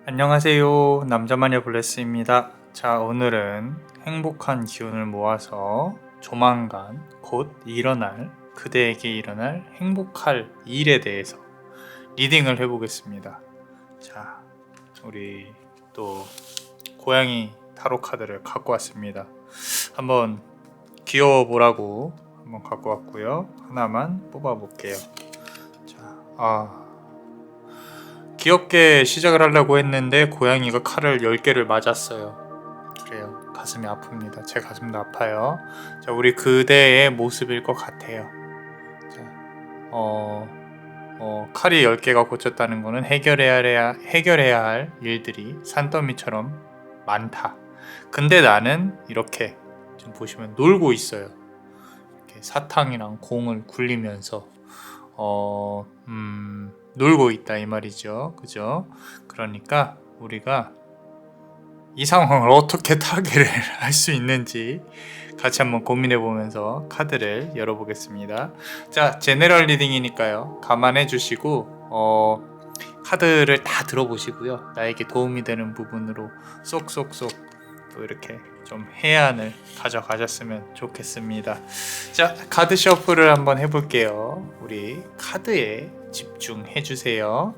안녕하세요. 남자마녀 블레스입니다. 자, 오늘은 행복한 기운을 모아서 조만간 곧 일어날 그대에게 일어날 행복할 일에 대해서 리딩을 해보겠습니다. 자, 우리 또 고양이 타로 카드를 갖고 왔습니다. 한번 귀여워보라고 한번 갖고 왔고요. 하나만 뽑아볼게요. 자, 귀엽게 시작을 하려고 했는데 고양이가 칼을 10개를 맞았어요. 그래요. 가슴이 아픕니다. 제 가슴도 아파요. 자, 우리 그대의 모습일 것 같아요. 자, 칼이 10개가 꽂혔다는 거는 해결해야 할 일들이 산더미처럼 많다. 근데 나는 이렇게 지금 보시면 놀고 있어요. 이렇게 사탕이랑 공을 굴리면서 놀고 있다 이 말이죠. 그죠? 그러니까 우리가 이 상황을 어떻게 타개를 할 수 있는지 같이 한번 고민해 보면서 카드를 열어보겠습니다. 자, 제너럴 리딩이니까요. 감안해 주시고 카드를 다 들어보시고요. 나에게 도움이 되는 부분으로 쏙쏙쏙 또 이렇게 좀 해안을 가져가셨으면 좋겠습니다. 자, 카드 셔플을 한번 해볼게요. 우리 카드에 집중해 주세요.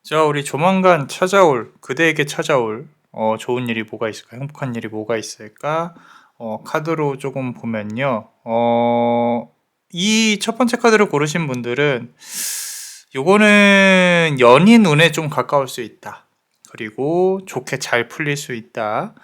자, 우리 조만간 그대에게 찾아올 좋은 일이 뭐가 있을까? 행복한 일이 뭐가 있을까? 카드로 조금 보면요. 이 첫 번째 카드를 고르신 분들은 요거는 연인 운에 좀 가까울 수 있다. 그리고 좋게 잘 풀릴 수 있다.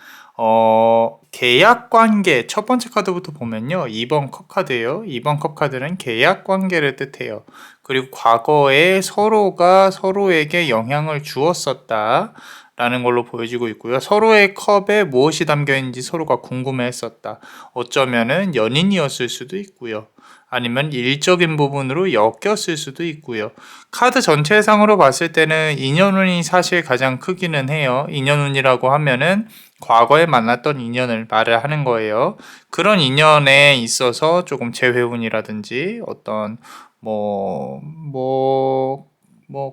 계약 관계 첫 번째 카드부터 보면요. 2번 컵 카드예요. 2번 컵 카드는 계약 관계를 뜻해요. 그리고 과거에 서로가 서로에게 영향을 주었었다 라는 걸로 보여지고 있고요. 서로의 컵에 무엇이 담겨 있는지 서로가 궁금해했었다. 어쩌면은 연인이었을 수도 있고요. 아니면 일적인 부분으로 엮였을 수도 있고요. 카드 전체상으로 봤을 때는 인연운이 사실 가장 크기는 해요. 인연운이라고 하면은 과거에 만났던 인연을 말을 하는 거예요. 그런 인연에 있어서 조금 재회운이라든지 어떤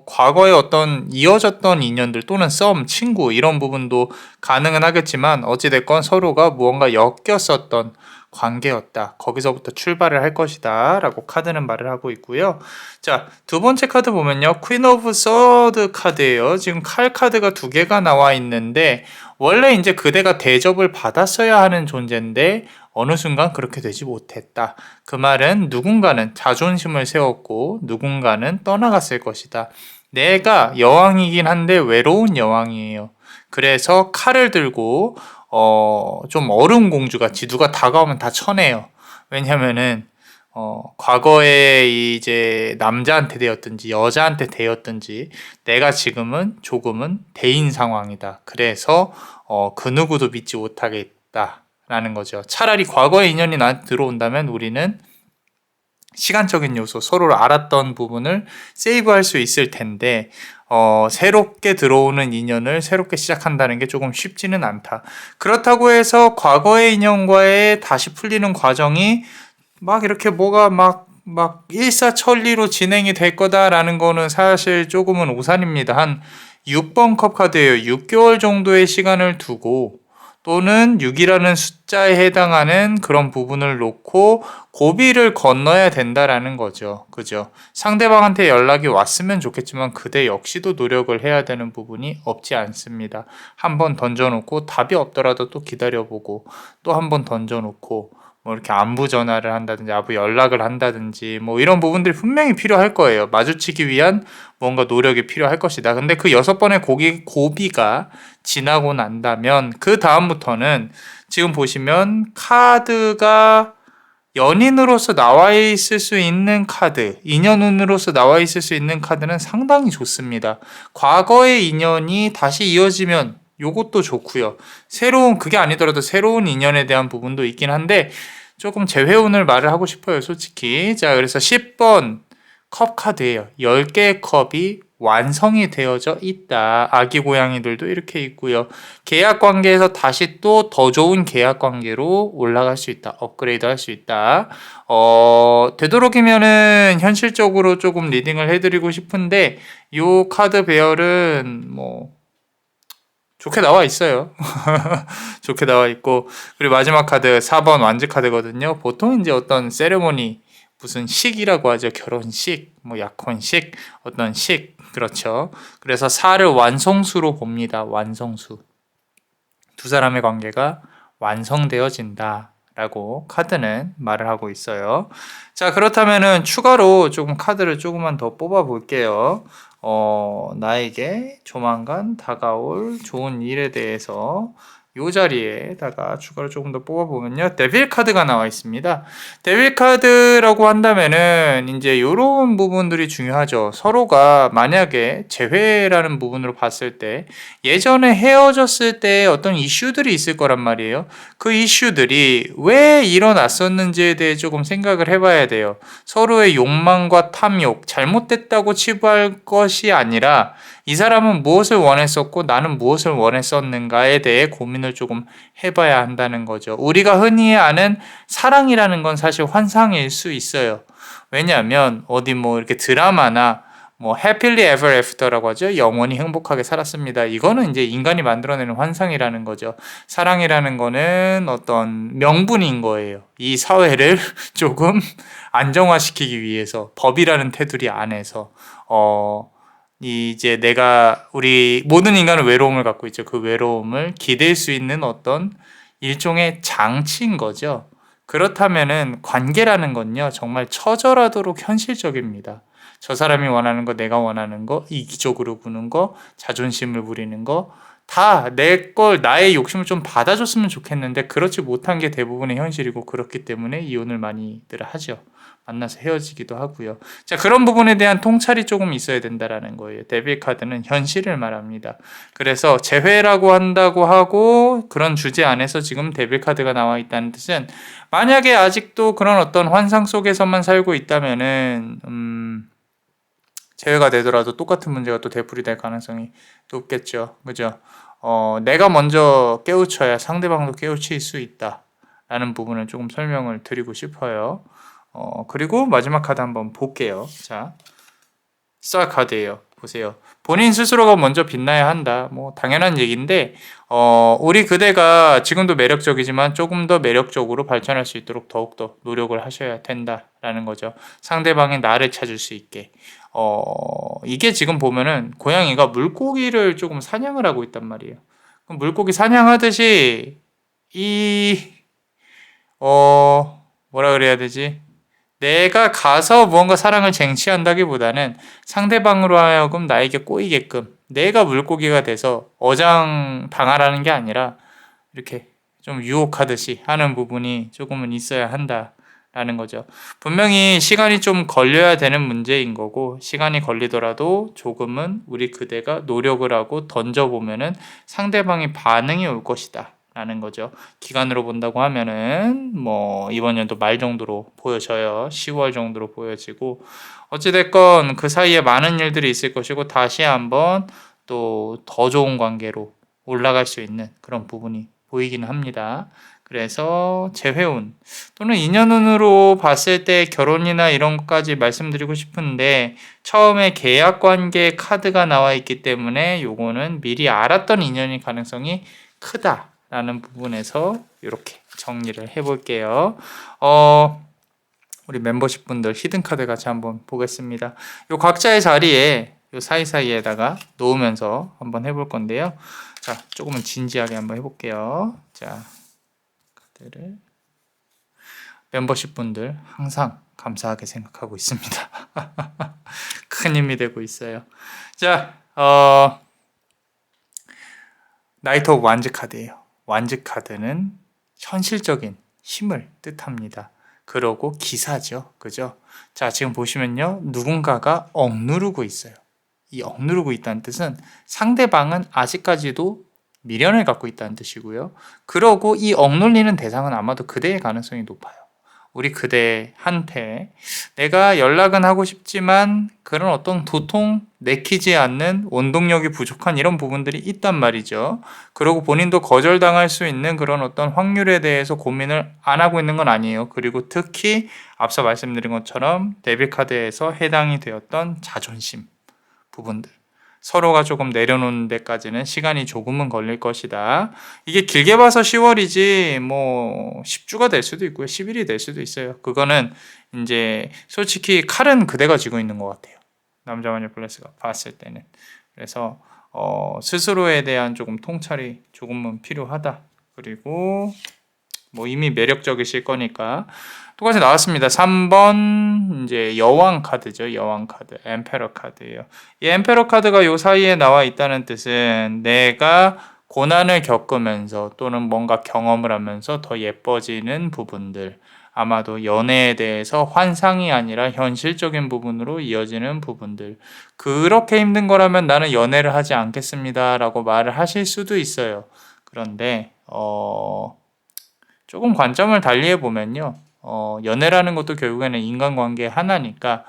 과거에 어떤 이어졌던 인연들 또는 썸, 친구 이런 부분도 가능은 하겠지만 어찌됐건 서로가 무언가 엮였었던 관계였다. 거기서부터 출발을 할 것이다. 라고 카드는 말을 하고 있고요. 자, 두 번째 카드 보면요. 퀸 오브 서드 카드예요. 지금 칼 카드가 두 개가 나와 있는데 원래 이제 그대가 대접을 받았어야 하는 존재인데 어느 순간 그렇게 되지 못했다. 그 말은 누군가는 자존심을 세웠고 누군가는 떠나갔을 것이다. 내가 여왕이긴 한데 외로운 여왕이에요. 그래서 칼을 들고 좀 어른 공주같이 누가 다가오면 다 쳐내요. 왜냐면은 과거에 이제 남자한테 되었든지 여자한테 되었든지 내가 지금은 조금은 대인 상황이다. 그래서 그 누구도 믿지 못하겠다라는 거죠. 차라리 과거의 인연이 나한테 들어온다면 우리는 시간적인 요소, 서로를 알았던 부분을 세이브할 수 있을 텐데 새롭게 들어오는 인연을 새롭게 시작한다는 게 조금 쉽지는 않다. 그렇다고 해서 과거의 인연과의 다시 풀리는 과정이 막 이렇게 뭐가 막 일사천리로 진행이 될 거다라는 거는 사실 조금은 오산입니다. 한 6번 컵 카드예요. 6개월 정도의 시간을 두고 또는 6이라는 숫자에 해당하는 그런 부분을 놓고 고비를 건너야 된다라는 거죠. 그죠? 상대방한테 연락이 왔으면 좋겠지만 그대 역시도 노력을 해야 되는 부분이 없지 않습니다. 한번 던져놓고 답이 없더라도 또 기다려보고 또 한 번 던져놓고 뭐 이렇게 안부 전화를 한다든지 안부 연락을 한다든지 뭐 이런 부분들이 분명히 필요할 거예요. 마주치기 위한 뭔가 노력이 필요할 것이다. 근데 그 6번의 고비가 지나고 난다면 그 다음부터는 지금 보시면 카드가 연인으로서 나와 있을 수 있는 카드, 인연운으로서 나와 있을 수 있는 카드는 상당히 좋습니다. 과거의 인연이 다시 이어지면 요것도 좋고요. 그게 아니더라도 새로운 인연에 대한 부분도 있긴 한데 조금 재회운을 말을 하고 싶어요, 솔직히. 자, 그래서 10번 컵 카드예요. 10개의 컵이 완성이 되어져 있다. 아기 고양이들도 이렇게 있고요. 계약 관계에서 다시 또 더 좋은 계약 관계로 올라갈 수 있다. 업그레이드 할 수 있다. 되도록이면은 현실적으로 조금 리딩을 해드리고 싶은데 요 카드 배열은 뭐 좋게 나와 있어요. 좋게 나와 있고 그리고 마지막 카드 4번 완즈 카드거든요. 보통 이제 어떤 세레모니 무슨 식이라고 하죠. 결혼식, 뭐 약혼식, 어떤 식 그렇죠. 그래서 4를 완성수로 봅니다. 완성수. 두 사람의 관계가 완성되어진다. 라고 카드는 말을 하고 있어요. 자, 그렇다면은 추가로 조금 카드를 조금만 더 뽑아 볼게요. 나에게 조만간 다가올 좋은 일에 대해서 이 자리에다가 추가로 조금 더 뽑아보면요. 데빌 카드가 나와 있습니다. 데빌 카드라고 한다면은 이제 이런 부분들이 중요하죠. 서로가 만약에 재회라는 부분으로 봤을 때 예전에 헤어졌을 때 어떤 이슈들이 있을 거란 말이에요. 그 이슈들이 왜 일어났었는지에 대해 조금 생각을 해봐야 돼요. 서로의 욕망과 탐욕, 잘못됐다고 치부할 것이 아니라 이 사람은 무엇을 원했었고 나는 무엇을 원했었는가에 대해 고민을 조금 해봐야 한다는 거죠. 우리가 흔히 아는 사랑이라는 건 사실 환상일 수 있어요. 왜냐하면 어디 뭐 이렇게 드라마나 뭐 happily ever after라고 하죠. 영원히 행복하게 살았습니다. 이거는 이제 인간이 만들어내는 환상이라는 거죠. 사랑이라는 거는 어떤 명분인 거예요. 이 사회를 조금 안정화시키기 위해서 법이라는 테두리 안에서 이제 우리 모든 인간은 외로움을 갖고 있죠. 그 외로움을 기댈 수 있는 어떤 일종의 장치인 거죠. 그렇다면은 관계라는 건요, 정말 처절하도록 현실적입니다. 저 사람이 원하는 거, 내가 원하는 거, 이기적으로 구는 거, 자존심을 부리는 거, 다 나의 욕심을 좀 받아줬으면 좋겠는데, 그렇지 못한 게 대부분의 현실이고, 그렇기 때문에 이혼을 많이들 하죠. 만나서 헤어지기도 하고요. 자, 그런 부분에 대한 통찰이 조금 있어야 된다라는 거예요. 데빌 카드는 현실을 말합니다. 그래서 재회라고 한다고 하고 그런 주제 안에서 지금 데빌 카드가 나와 있다는 뜻은 만약에 아직도 그런 어떤 환상 속에서만 살고 있다면은 재회가 되더라도 똑같은 문제가 또 되풀이 될 가능성이 높겠죠. 그죠? 내가 먼저 깨우쳐야 상대방도 깨우칠 수 있다라는 부분을 조금 설명을 드리고 싶어요. 그리고 마지막 카드 한번 볼게요. 자, 스타 카드예요. 보세요. 본인 스스로가 먼저 빛나야 한다. 뭐 당연한 얘기인데 우리 그대가 지금도 매력적이지만 조금 더 매력적으로 발전할 수 있도록 더욱더 노력을 하셔야 된다라는 거죠. 상대방이 나를 찾을 수 있게. 이게 지금 보면은 고양이가 물고기를 조금 사냥을 하고 있단 말이에요. 그럼 물고기 사냥하듯이 뭐라 그래야 되지? 내가 가서 무언가 사랑을 쟁취한다기보다는 상대방으로 하여금 나에게 꼬이게끔 내가 물고기가 돼서 어장당하라는 게 아니라 이렇게 좀 유혹하듯이 하는 부분이 조금은 있어야 한다라는 거죠. 분명히 시간이 좀 걸려야 되는 문제인 거고, 시간이 걸리더라도 조금은 우리 그대가 노력을 하고 던져보면은 상대방의 반응이 올 것이다 라는 거죠. 기간으로 본다고 하면은 뭐 이번 연도 말 정도로 보여져요. 10월 정도로 보여지고, 어찌됐건 그 사이에 많은 일들이 있을 것이고 다시 한번 또 더 좋은 관계로 올라갈 수 있는 그런 부분이 보이기는 합니다. 그래서 재회운 또는 인연운으로 봤을 때 결혼이나 이런 것까지 말씀드리고 싶은데, 처음에 계약관계 카드가 나와 있기 때문에 요거는 미리 알았던 인연일 가능성이 크다라는 부분에서 이렇게 정리를 해볼게요. 우리 멤버십 분들 히든카드 같이 한번 보겠습니다. 요 각자의 자리에 요 사이사이에다가 놓으면서 한번 해볼 건데요. 자, 조금은 진지하게 한번 해볼게요. 자, 카드를 멤버십 분들 항상 감사하게 생각하고 있습니다. 큰 힘이 되고 있어요. 자, 나이트 오브 완즈 카드예요. 완즈 카드는 현실적인 힘을 뜻합니다. 그러고 기사죠. 그죠? 자, 지금 보시면요. 누군가가 억누르고 있어요. 이 억누르고 있다는 뜻은 상대방은 아직까지도 미련을 갖고 있다는 뜻이고요. 그러고 이 억눌리는 대상은 아마도 그대의 가능성이 높아요. 우리 그대한테 내가 연락은 하고 싶지만 그런 어떤 도통 내키지 않는 원동력이 부족한 이런 부분들이 있단 말이죠. 그리고 본인도 거절당할 수 있는 그런 어떤 확률에 대해서 고민을 안 하고 있는 건 아니에요. 그리고 특히 앞서 말씀드린 것처럼 데빌카드에서 해당이 되었던 자존심 부분들, 서로가 조금 내려놓는 데까지는 시간이 조금은 걸릴 것이다. 이게 길게 봐서 10월이지 뭐 10주가 될 수도 있고요. 10일이 될 수도 있어요. 그거는 이제 솔직히 칼은 그대가 쥐고 있는 것 같아요. 남자 마녀 플러스가 봤을 때는. 그래서 스스로에 대한 조금 통찰이 조금은 필요하다. 그리고 뭐 이미 매력적이실 거니까 똑같이 나왔습니다. 3번 이제 여왕 카드죠. 여왕 카드, 엠페러 카드예요. 이 엠페러 카드가 요 사이에 나와 있다는 뜻은 내가 고난을 겪으면서 또는 뭔가 경험을 하면서 더 예뻐지는 부분들, 아마도 연애에 대해서 환상이 아니라 현실적인 부분으로 이어지는 부분들, 그렇게 힘든 거라면 나는 연애를 하지 않겠습니다 라고 말을 하실 수도 있어요. 그런데 조금 관점을 달리해 보면요. 연애라는 것도 결국에는 인간관계의 하나니까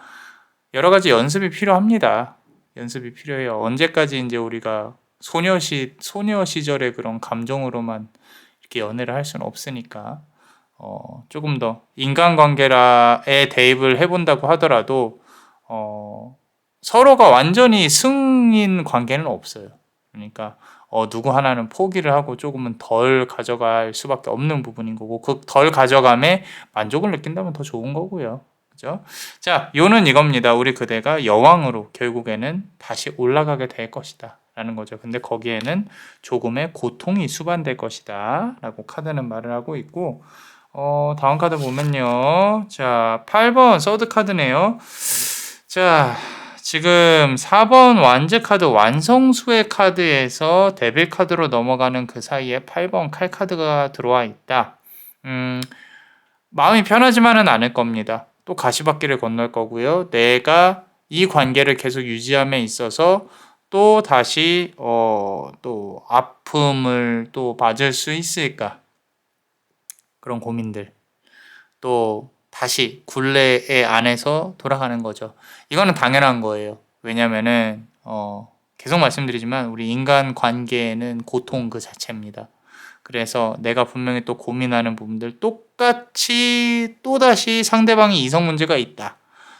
여러 가지 연습이 필요합니다. 연습이 필요해요. 언제까지 이제 우리가 소녀 시절의 그런 감정으로만 이렇게 연애를 할 수는 없으니까 조금 더 인간관계에 대입을 해본다고 하더라도 서로가 완전히 승인 관계는 없어요. 그러니까 누구 하나는 포기를 하고 조금은 덜 가져갈 수밖에 없는 부분인 거고, 그 덜 가져감에 만족을 느낀다면 더 좋은 거고요. 그죠? 자, 요는 이겁니다. 우리 그대가 여왕으로 결국에는 다시 올라가게 될 것이다 라는 거죠. 근데 거기에는 조금의 고통이 수반될 것이다 라고 카드는 말을 하고 있고, 다음 카드 보면요. 자, 8번 서드 카드네요. 자, 지금 4번 완즈 카드 완성수의 카드에서 데빌 카드로 넘어가는 그 사이에 8번 칼 카드가 들어와 있다. 마음이 편하지만은 않을 겁니다. 또 가시밭길을 건널 거고요. 내가 이 관계를 계속 유지함에 있어서 또 다시 또 아픔을 또 맞을 수 있을까? 그런 고민들. 또 다시 굴레의 안에서 돌아가는 거죠. 이거는 당연한 거예요. 왜냐면은 계속 말씀드리지만 우리 인간 관계는 고통 그 자체입니다. 그래서 내가 분명히 또 고민하는 부분들 똑같이 또다시 상대방이 이성 문제가 있다.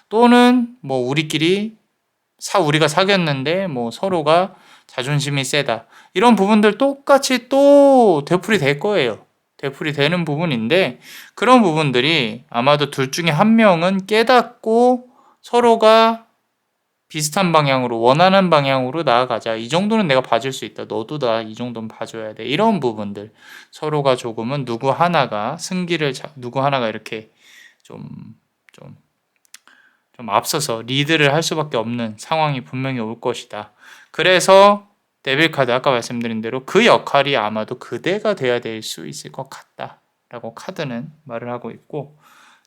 또는 뭐 우리가 사귀었는데 뭐 서로가 자존심이 세다. 이런 부분들 똑같이 또 되풀이 될 거예요. 되풀이 되는 부분인데, 그런 부분들이 아마도 둘 중에 한 명은 깨닫고 서로가 비슷한 방향으로 원하는 방향으로 나아가자. 이 정도는 내가 봐줄 수 있다. 너도 나 이 정도는 봐줘야 돼. 이런 부분들 서로가 조금은 누구 하나가 이렇게 좀 좀 앞서서 리드를 할 수밖에 없는 상황이 분명히 올 것이다. 그래서 데빌 카드 아까 말씀드린 대로 그 역할이 아마도 그대가 돼야 될 수 있을 것 같다 라고 카드는 말을 하고 있고,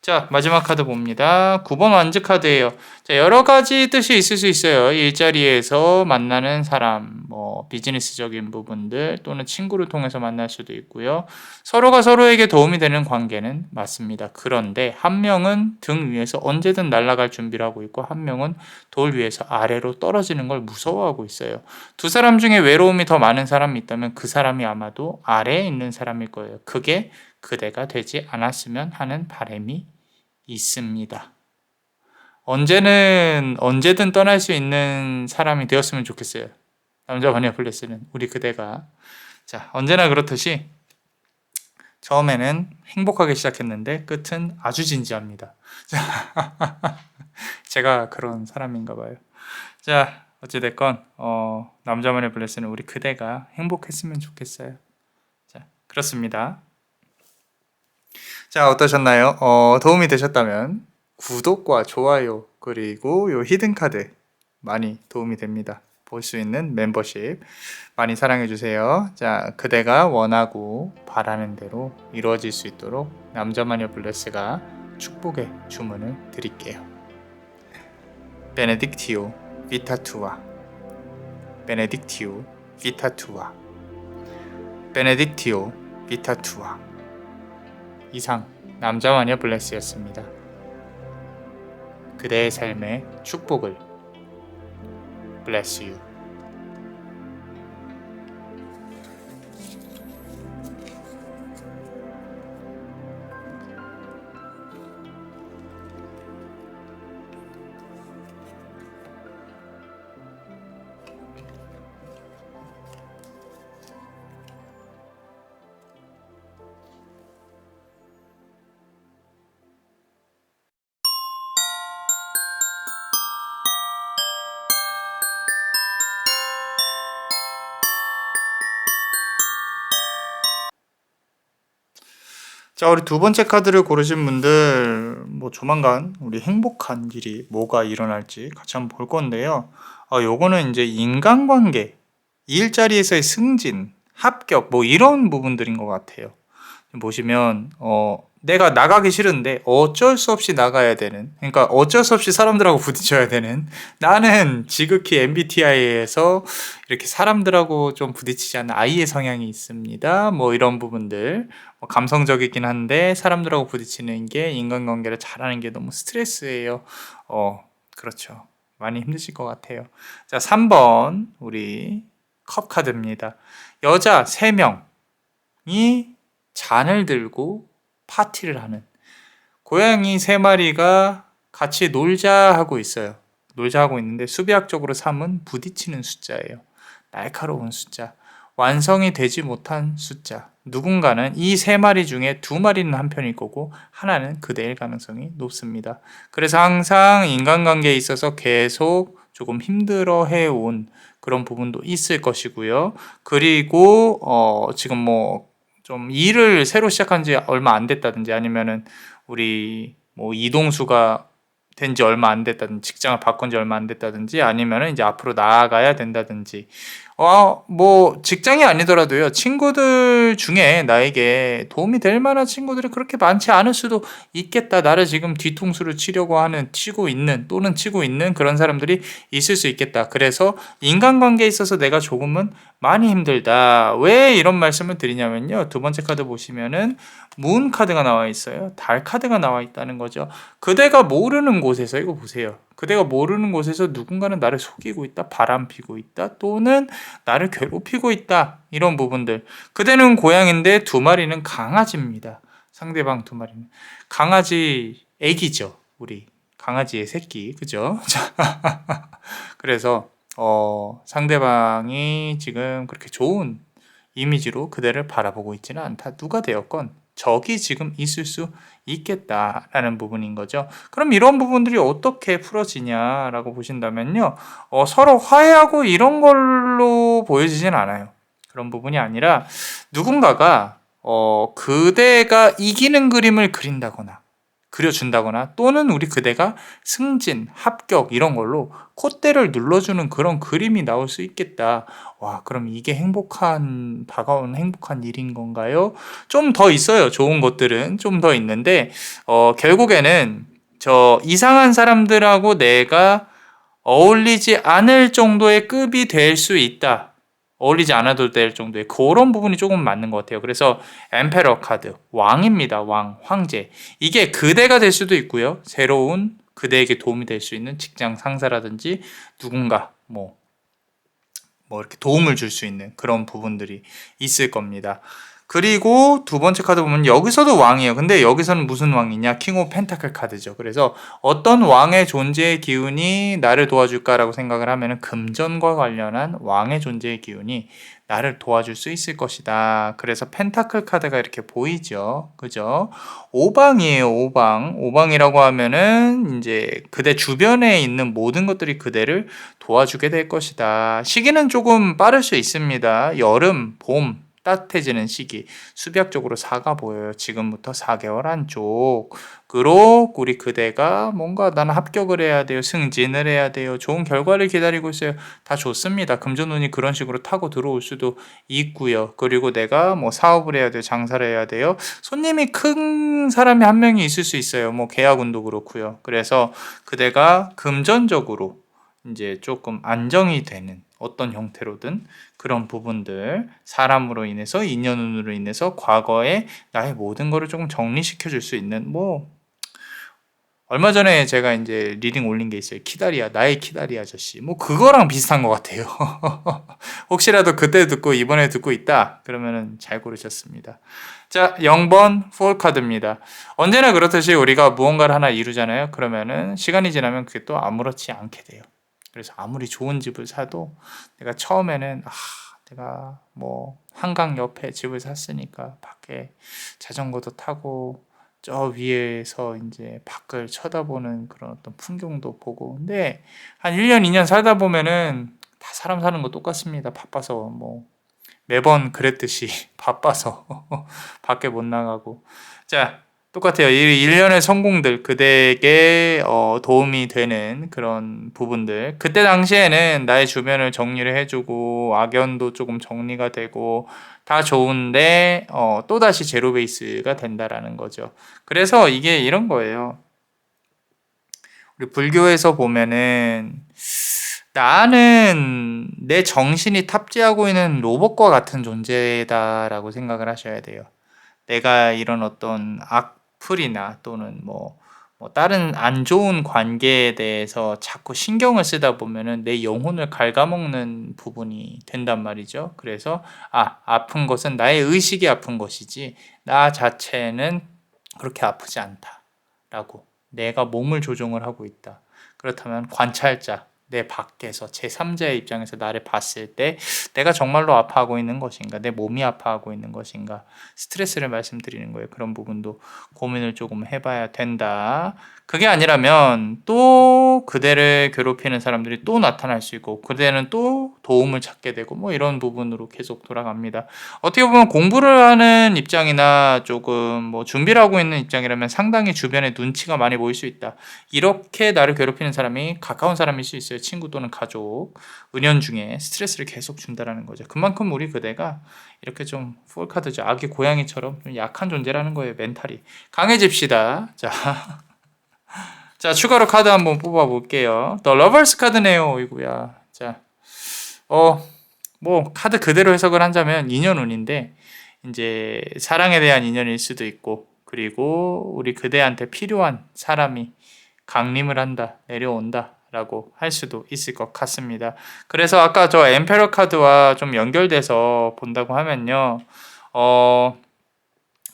자 마지막 카드 봅니다. 9번 완즈 카드예요. 자, 여러 가지 뜻이 있을 수 있어요. 일자리에서 만나는 사람, 뭐 비즈니스적인 부분들 또는 친구를 통해서 만날 수도 있고요. 서로가 서로에게 도움이 되는 관계는 맞습니다. 그런데 한 명은 등 위에서 언제든 날아갈 준비를 하고 있고 한 명은 돌 위에서 아래로 떨어지는 걸 무서워하고 있어요. 두 사람 중에 외로움이 더 많은 사람이 있다면 그 사람이 아마도 아래에 있는 사람일 거예요. 그게 그대가 되지 않았으면 하는 바람이 있습니다. 언제든 떠날 수 있는 사람이 되었으면 좋겠어요. 남자 마니아 플레스는 우리 그대가. 자, 언제나 그렇듯이 처음에는 행복하게 시작했는데 끝은 아주 진지합니다. 제가 그런 사람인가 봐요. 자, 어찌됐건 남자 마니아 플레스는 우리 그대가 행복했으면 좋겠어요. 자, 그렇습니다. 자, 어떠셨나요? 도움이 되셨다면 구독과 좋아요 그리고 요 히든카드 많이 도움이 됩니다. 볼 수 있는 멤버십 많이 사랑해 주세요. 자, 그대가 원하고 바라는 대로 이루어질 수 있도록 남자마녀 블레스가 축복의 주문을 드릴게요. 베네딕티오 비타투아, 베네딕티오 비타투아, 베네딕티오 비타투아. 이상 남자마녀 블레스였습니다. 그대의 삶의 축복을 Bless you. 자, 우리 두 번째 카드를 고르신 분들 뭐 조만간 우리 행복한 일이 뭐가 일어날지 같이 한번 볼 건데요. 요거는 이제 인간관계, 일자리에서의 승진, 합격 뭐 이런 부분들인 것 같아요. 보시면 내가 나가기 싫은데 어쩔 수 없이 나가야 되는, 그러니까 어쩔 수 없이 사람들하고 부딪혀야 되는, 나는 지극히 MBTI에서 이렇게 사람들하고 좀 부딪히지 않는 I의 성향이 있습니다. 뭐 이런 부분들 감성적이긴 한데 사람들하고 부딪히는 게, 인간관계를 잘하는 게 너무 스트레스예요. 그렇죠. 많이 힘드실 것 같아요. 자, 3번 우리 컵 카드입니다. 여자 3명이 잔을 들고 파티를 하는, 고양이 3마리가 같이 놀자 하고 있어요. 놀자 하고 있는데 수비학적으로 3은 부딪히는 숫자예요. 날카로운 숫자, 완성이 되지 못한 숫자. 누군가는 이 3마리 중에 2마리는 한편일 거고 하나는 그대일 가능성이 높습니다. 그래서 항상 인간관계에 있어서 계속 조금 힘들어해온 그런 부분도 있을 것이고요. 그리고 지금 뭐 좀 일을 새로 시작한 지 얼마 안 됐다든지, 아니면은 우리 뭐 이동수가 된 지 얼마 안 됐다든지, 직장을 바꾼 지 얼마 안 됐다든지, 아니면은 이제 앞으로 나아가야 된다든지, 뭐 직장이 아니더라도요, 친구들 중에 나에게 도움이 될 만한 친구들이 그렇게 많지 않을 수도 있겠다. 나를 지금 뒤통수를 치고 있는 또는 치고 있는 그런 사람들이 있을 수 있겠다. 그래서 인간관계에 있어서 내가 조금은 많이 힘들다. 왜 이런 말씀을 드리냐면요, 두 번째 카드 보시면은 문 카드가 나와 있어요. 달 카드가 나와 있다는 거죠. 그대가 모르는 곳에서, 이거 보세요, 그대가 모르는 곳에서 누군가는 나를 속이고 있다, 바람피고 있다, 또는 나를 괴롭히고 있다. 이런 부분들. 그대는 고양인데 2마리는 강아지입니다. 상대방 2마리는 강아지 애기죠. 우리 강아지의 새끼, 그죠? 그래서 상대방이 지금 그렇게 좋은 이미지로 그대를 바라보고 있지는 않다. 누가 되었건 적이 지금 있을 수 있겠다라는 부분인 거죠. 그럼 이런 부분들이 어떻게 풀어지냐라고 보신다면요, 서로 화해하고 이런 걸로 보여지진 않아요. 그런 부분이 아니라 누군가가 그대가 이기는 그림을 그린다거나, 그려준다거나 또는 우리 그대가 승진, 합격 이런 걸로 콧대를 눌러주는 그런 그림이 나올 수 있겠다. 와, 그럼 이게 다가온 행복한 일인 건가요? 좀 더 있어요. 좋은 것들은 좀 더 있는데, 결국에는 저 이상한 사람들하고 내가 어울리지 않을 정도의 급이 될 수 있다. 어울리지 않아도 될 정도의 그런 부분이 조금 맞는 것 같아요. 그래서 엠페러 카드, 왕입니다. 왕, 황제. 이게 그대가 될 수도 있고요. 새로운 그대에게 도움이 될 수 있는 직장 상사라든지 누군가 뭐 이렇게 도움을 줄 수 있는 그런 부분들이 있을 겁니다. 그리고 두 번째 카드 보면 여기서도 왕이에요. 근데 여기서는 무슨 왕이냐? 킹 오브 펜타클 카드죠. 그래서 어떤 왕의 존재의 기운이 나를 도와줄까라고 생각을 하면은 금전과 관련한 왕의 존재의 기운이 나를 도와줄 수 있을 것이다. 그래서 펜타클 카드가 이렇게 보이죠. 그죠? 오방이에요. 오방. 오방이라고 하면은 이제 그대 주변에 있는 모든 것들이 그대를 도와주게 될 것이다. 시기는 조금 빠를 수 있습니다. 여름, 봄, 따뜻해지는 시기, 수비학적으로 4가 보여요. 지금부터 4개월 안쪽으로 우리 그대가 뭔가 나는 합격을 해야 돼요. 승진을 해야 돼요. 좋은 결과를 기다리고 있어요. 다 좋습니다. 금전운이 그런 식으로 타고 들어올 수도 있고요. 그리고 내가 뭐 사업을 해야 돼요. 장사를 해야 돼요. 손님이 큰 사람이 한 명이 있을 수 있어요. 뭐 계약운도 그렇고요. 그래서 그대가 금전적으로 이제 조금 안정이 되는 어떤 형태로든 그런 부분들, 사람으로 인해서, 인연운으로 인해서 과거에 나의 모든 거를 조금 정리시켜 줄 수 있는 얼마 전에 제가 이제 리딩 올린 게 있어요. 키다리아, 나의 키다리 아저씨. 그거랑 비슷한 것 같아요. 혹시라도 그때 듣고 이번에 듣고 있다? 그러면은 잘 고르셨습니다. 자, 0번 폴 카드입니다. 언제나 그렇듯이 우리가 무언가를 하나 이루잖아요. 그러면은 시간이 지나면 그게 또 아무렇지 않게 돼요. 그래서 아무리 좋은 집을 사도 내가 처음에는 내가 한강 옆에 집을 샀으니까 밖에 자전거도 타고 저 위에서 이제 밖을 쳐다보는 그런 어떤 풍경도 보고 근데 한 1년, 2년 살다 보면은 다 사람 사는 거 똑같습니다. 바빠서 매번 그랬듯이 바빠서 밖에 못 나가고 자 똑같아요. 이 일련의 성공들 그대에게 도움이 되는 그런 부분들 그때 당시에는 나의 주변을 정리를 해주고 악연도 조금 정리가 되고 다 좋은데 또다시 제로 베이스가 된다라는 거죠. 그래서 이게 이런 거예요. 우리 불교에서 보면은 나는 내 정신이 탑재하고 있는 로봇과 같은 존재다라고 생각을 하셔야 돼요. 내가 이런 어떤 악플이나 또는 다른 안 좋은 관계에 대해서 자꾸 신경을 쓰다 보면은 내 영혼을 갉아먹는 부분이 된단 말이죠. 그래서 아픈 것은 나의 의식이 아픈 것이지 나 자체는 그렇게 아프지 않다라고 내가 몸을 조종을 하고 있다. 그렇다면 관찰자 내 밖에서 제3자의 입장에서 나를 봤을 때 내가 정말로 아파하고 있는 것인가 내 몸이 아파하고 있는 것인가 스트레스를 말씀드리는 거예요. 그런 부분도 고민을 조금 해봐야 된다. 그게 아니라면 또 그대를 괴롭히는 사람들이 또 나타날 수 있고 그대는 또 도움을 찾게 되고 이런 부분으로 계속 돌아갑니다. 어떻게 보면 공부를 하는 입장이나 조금 준비를 하고 있는 입장이라면 상당히 주변에 눈치가 많이 보일 수 있다. 이렇게 나를 괴롭히는 사람이 가까운 사람일 수 있어요. 친구 또는 가족, 은연중에 스트레스를 계속 준다라는 거죠. 그만큼 우리 그대가 이렇게 좀 폴카드죠. 아기 고양이처럼 좀 약한 존재라는 거예요. 멘탈이. 강해집시다. 자, 추가로 카드 한번 뽑아볼게요. The Lovers 카드네요. 어이구야. 자, 카드 그대로 해석을 한다면 인연운인데, 이제 사랑에 대한 인연일 수도 있고, 그리고 우리 그대한테 필요한 사람이 강림을 한다, 내려온다 라고 할 수도 있을 것 같습니다. 그래서 아까 저 엠페러 카드와 좀 연결돼서 본다고 하면요,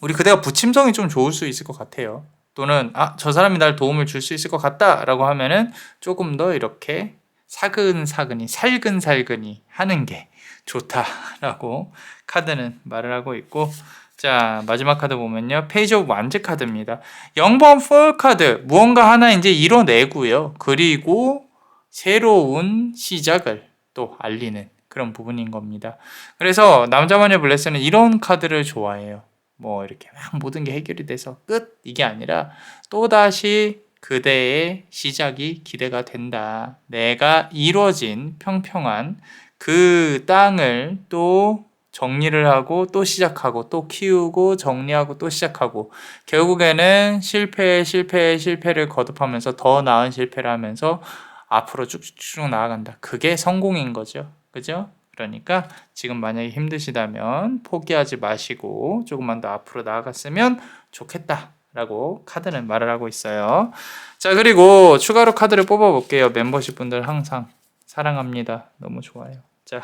우리 그대가 부침성이 좀 좋을 수 있을 것 같아요. 또는 저 사람이 날 도움을 줄 수 있을 것 같다라고 하면은 조금 더 이렇게 사근사근히 살근살근히 하는 게 좋다라고 카드는 말을 하고 있고 자 마지막 카드 보면요 페이지 오브 완즈 카드입니다. 0번 폴 카드 무언가 하나 이제 이뤄내고요. 그리고 새로운 시작을 또 알리는 그런 부분인 겁니다. 그래서 남자마녀 블레스는 이런 카드를 좋아해요. 뭐 이렇게 막 모든 게 해결이 돼서 끝 이게 아니라 또다시 그대의 시작이 기대가 된다. 내가 이루어진 평평한 그 땅을 또 정리를 하고 또 시작하고 또 키우고 정리하고 또 시작하고 결국에는 실패를 거듭하면서 더 나은 실패를 하면서 앞으로 쭉쭉 나아간다. 그게 성공인 거죠. 그죠? 그러니까 지금 만약에 힘드시다면 포기하지 마시고 조금만 더 앞으로 나아갔으면 좋겠다 라고 카드는 말을 하고 있어요. 자, 그리고 추가로 카드를 뽑아 볼게요. 멤버십 분들 항상 사랑합니다. 너무 좋아요. 자,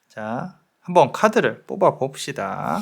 자, 한번 카드를 뽑아 봅시다.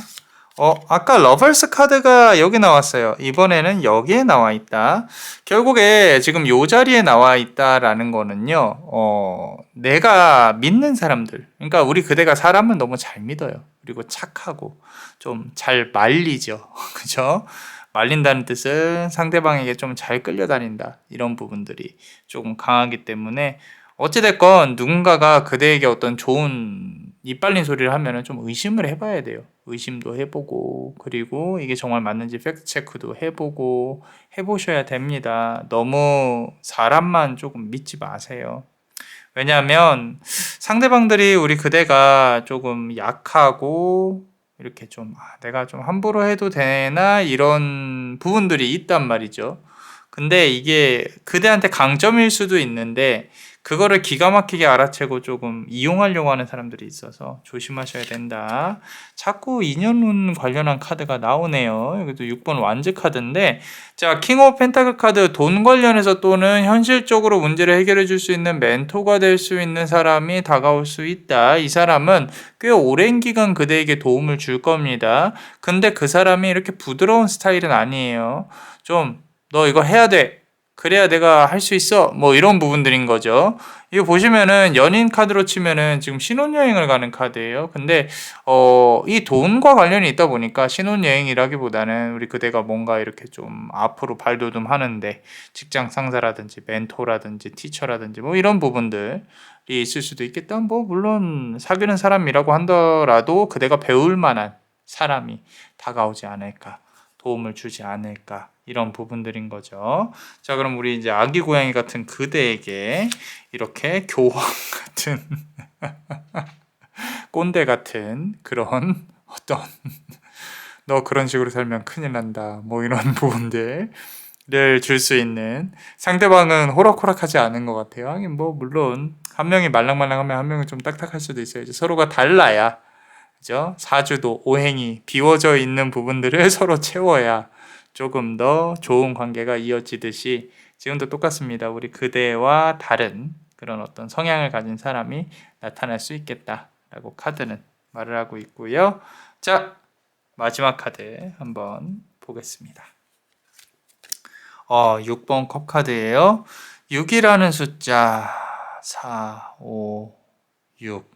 아까 러벌스 카드가 여기 나왔어요. 이번에는 여기에 나와 있다. 결국에 지금 요 자리에 나와 있다라는 거는요, 내가 믿는 사람들. 그러니까 우리 그대가 사람은 너무 잘 믿어요. 그리고 착하고 좀 잘 말리죠. 그죠? 말린다는 뜻은 상대방에게 좀 잘 끌려다닌다. 이런 부분들이 조금 강하기 때문에 어찌됐건 누군가가 그대에게 어떤 좋은 이빨린 소리를 하면은 좀 의심을 해봐야 돼요. 의심도 해보고 그리고 이게 정말 맞는지 팩트 체크도 해보고 해보셔야 됩니다. 너무 사람만 조금 믿지 마세요. 왜냐하면 상대방들이 우리 그대가 조금 약하고 이렇게 좀 내가 좀 함부로 해도 되나 이런 부분들이 있단 말이죠. 근데 이게 그대한테 강점일 수도 있는데 그거를 기가 막히게 알아채고 조금 이용하려고 하는 사람들이 있어서 조심하셔야 된다. 자꾸 인연운 관련한 카드가 나오네요. 여기도 6번 완즈 카드인데 자, 킹 오브 펜타클 카드 돈 관련해서 또는 현실적으로 문제를 해결해 줄 수 있는 멘토가 될 수 있는 사람이 다가올 수 있다. 이 사람은 꽤 오랜 기간 그대에게 도움을 줄 겁니다. 근데 그 사람이 이렇게 부드러운 스타일은 아니에요. 좀 너 이거 해야 돼. 그래야 내가 할 수 있어. 뭐 이런 부분들인 거죠. 이거 보시면은 연인 카드로 치면은 지금 신혼여행을 가는 카드예요. 근데 이 돈과 관련이 있다 보니까 신혼여행이라기보다는 우리 그대가 뭔가 이렇게 좀 앞으로 발돋움 하는데 직장 상사라든지 멘토라든지 티처라든지 뭐 이런 부분들이 있을 수도 있겠다. 뭐 물론 사귀는 사람이라고 하더라도 그대가 배울 만한 사람이 다가오지 않을까. 도움을 주지 않을까 이런 부분들인 거죠. 자, 그럼 우리 이제 아기 고양이 같은 그대에게 이렇게 교황 같은 꼰대 같은 그런 어떤 너 그런 식으로 살면 큰일 난다 뭐 이런 부분들을 줄 수 있는 상대방은 호락호락하지 않은 것 같아요. 하긴 뭐 물론 한 명이 말랑말랑하면 한 명은 좀 딱딱할 수도 있어요. 이제 서로가 달라야 그죠? 사주도 오행이 비워져 있는 부분들을 서로 채워야 조금 더 좋은 관계가 이어지듯이 지금도 똑같습니다. 우리 그대와 다른 그런 어떤 성향을 가진 사람이 나타날 수 있겠다라고 카드는 말을 하고 있고요. 자, 마지막 카드 한번 보겠습니다. 6번 컵 카드예요. 6이라는 숫자 4, 5, 6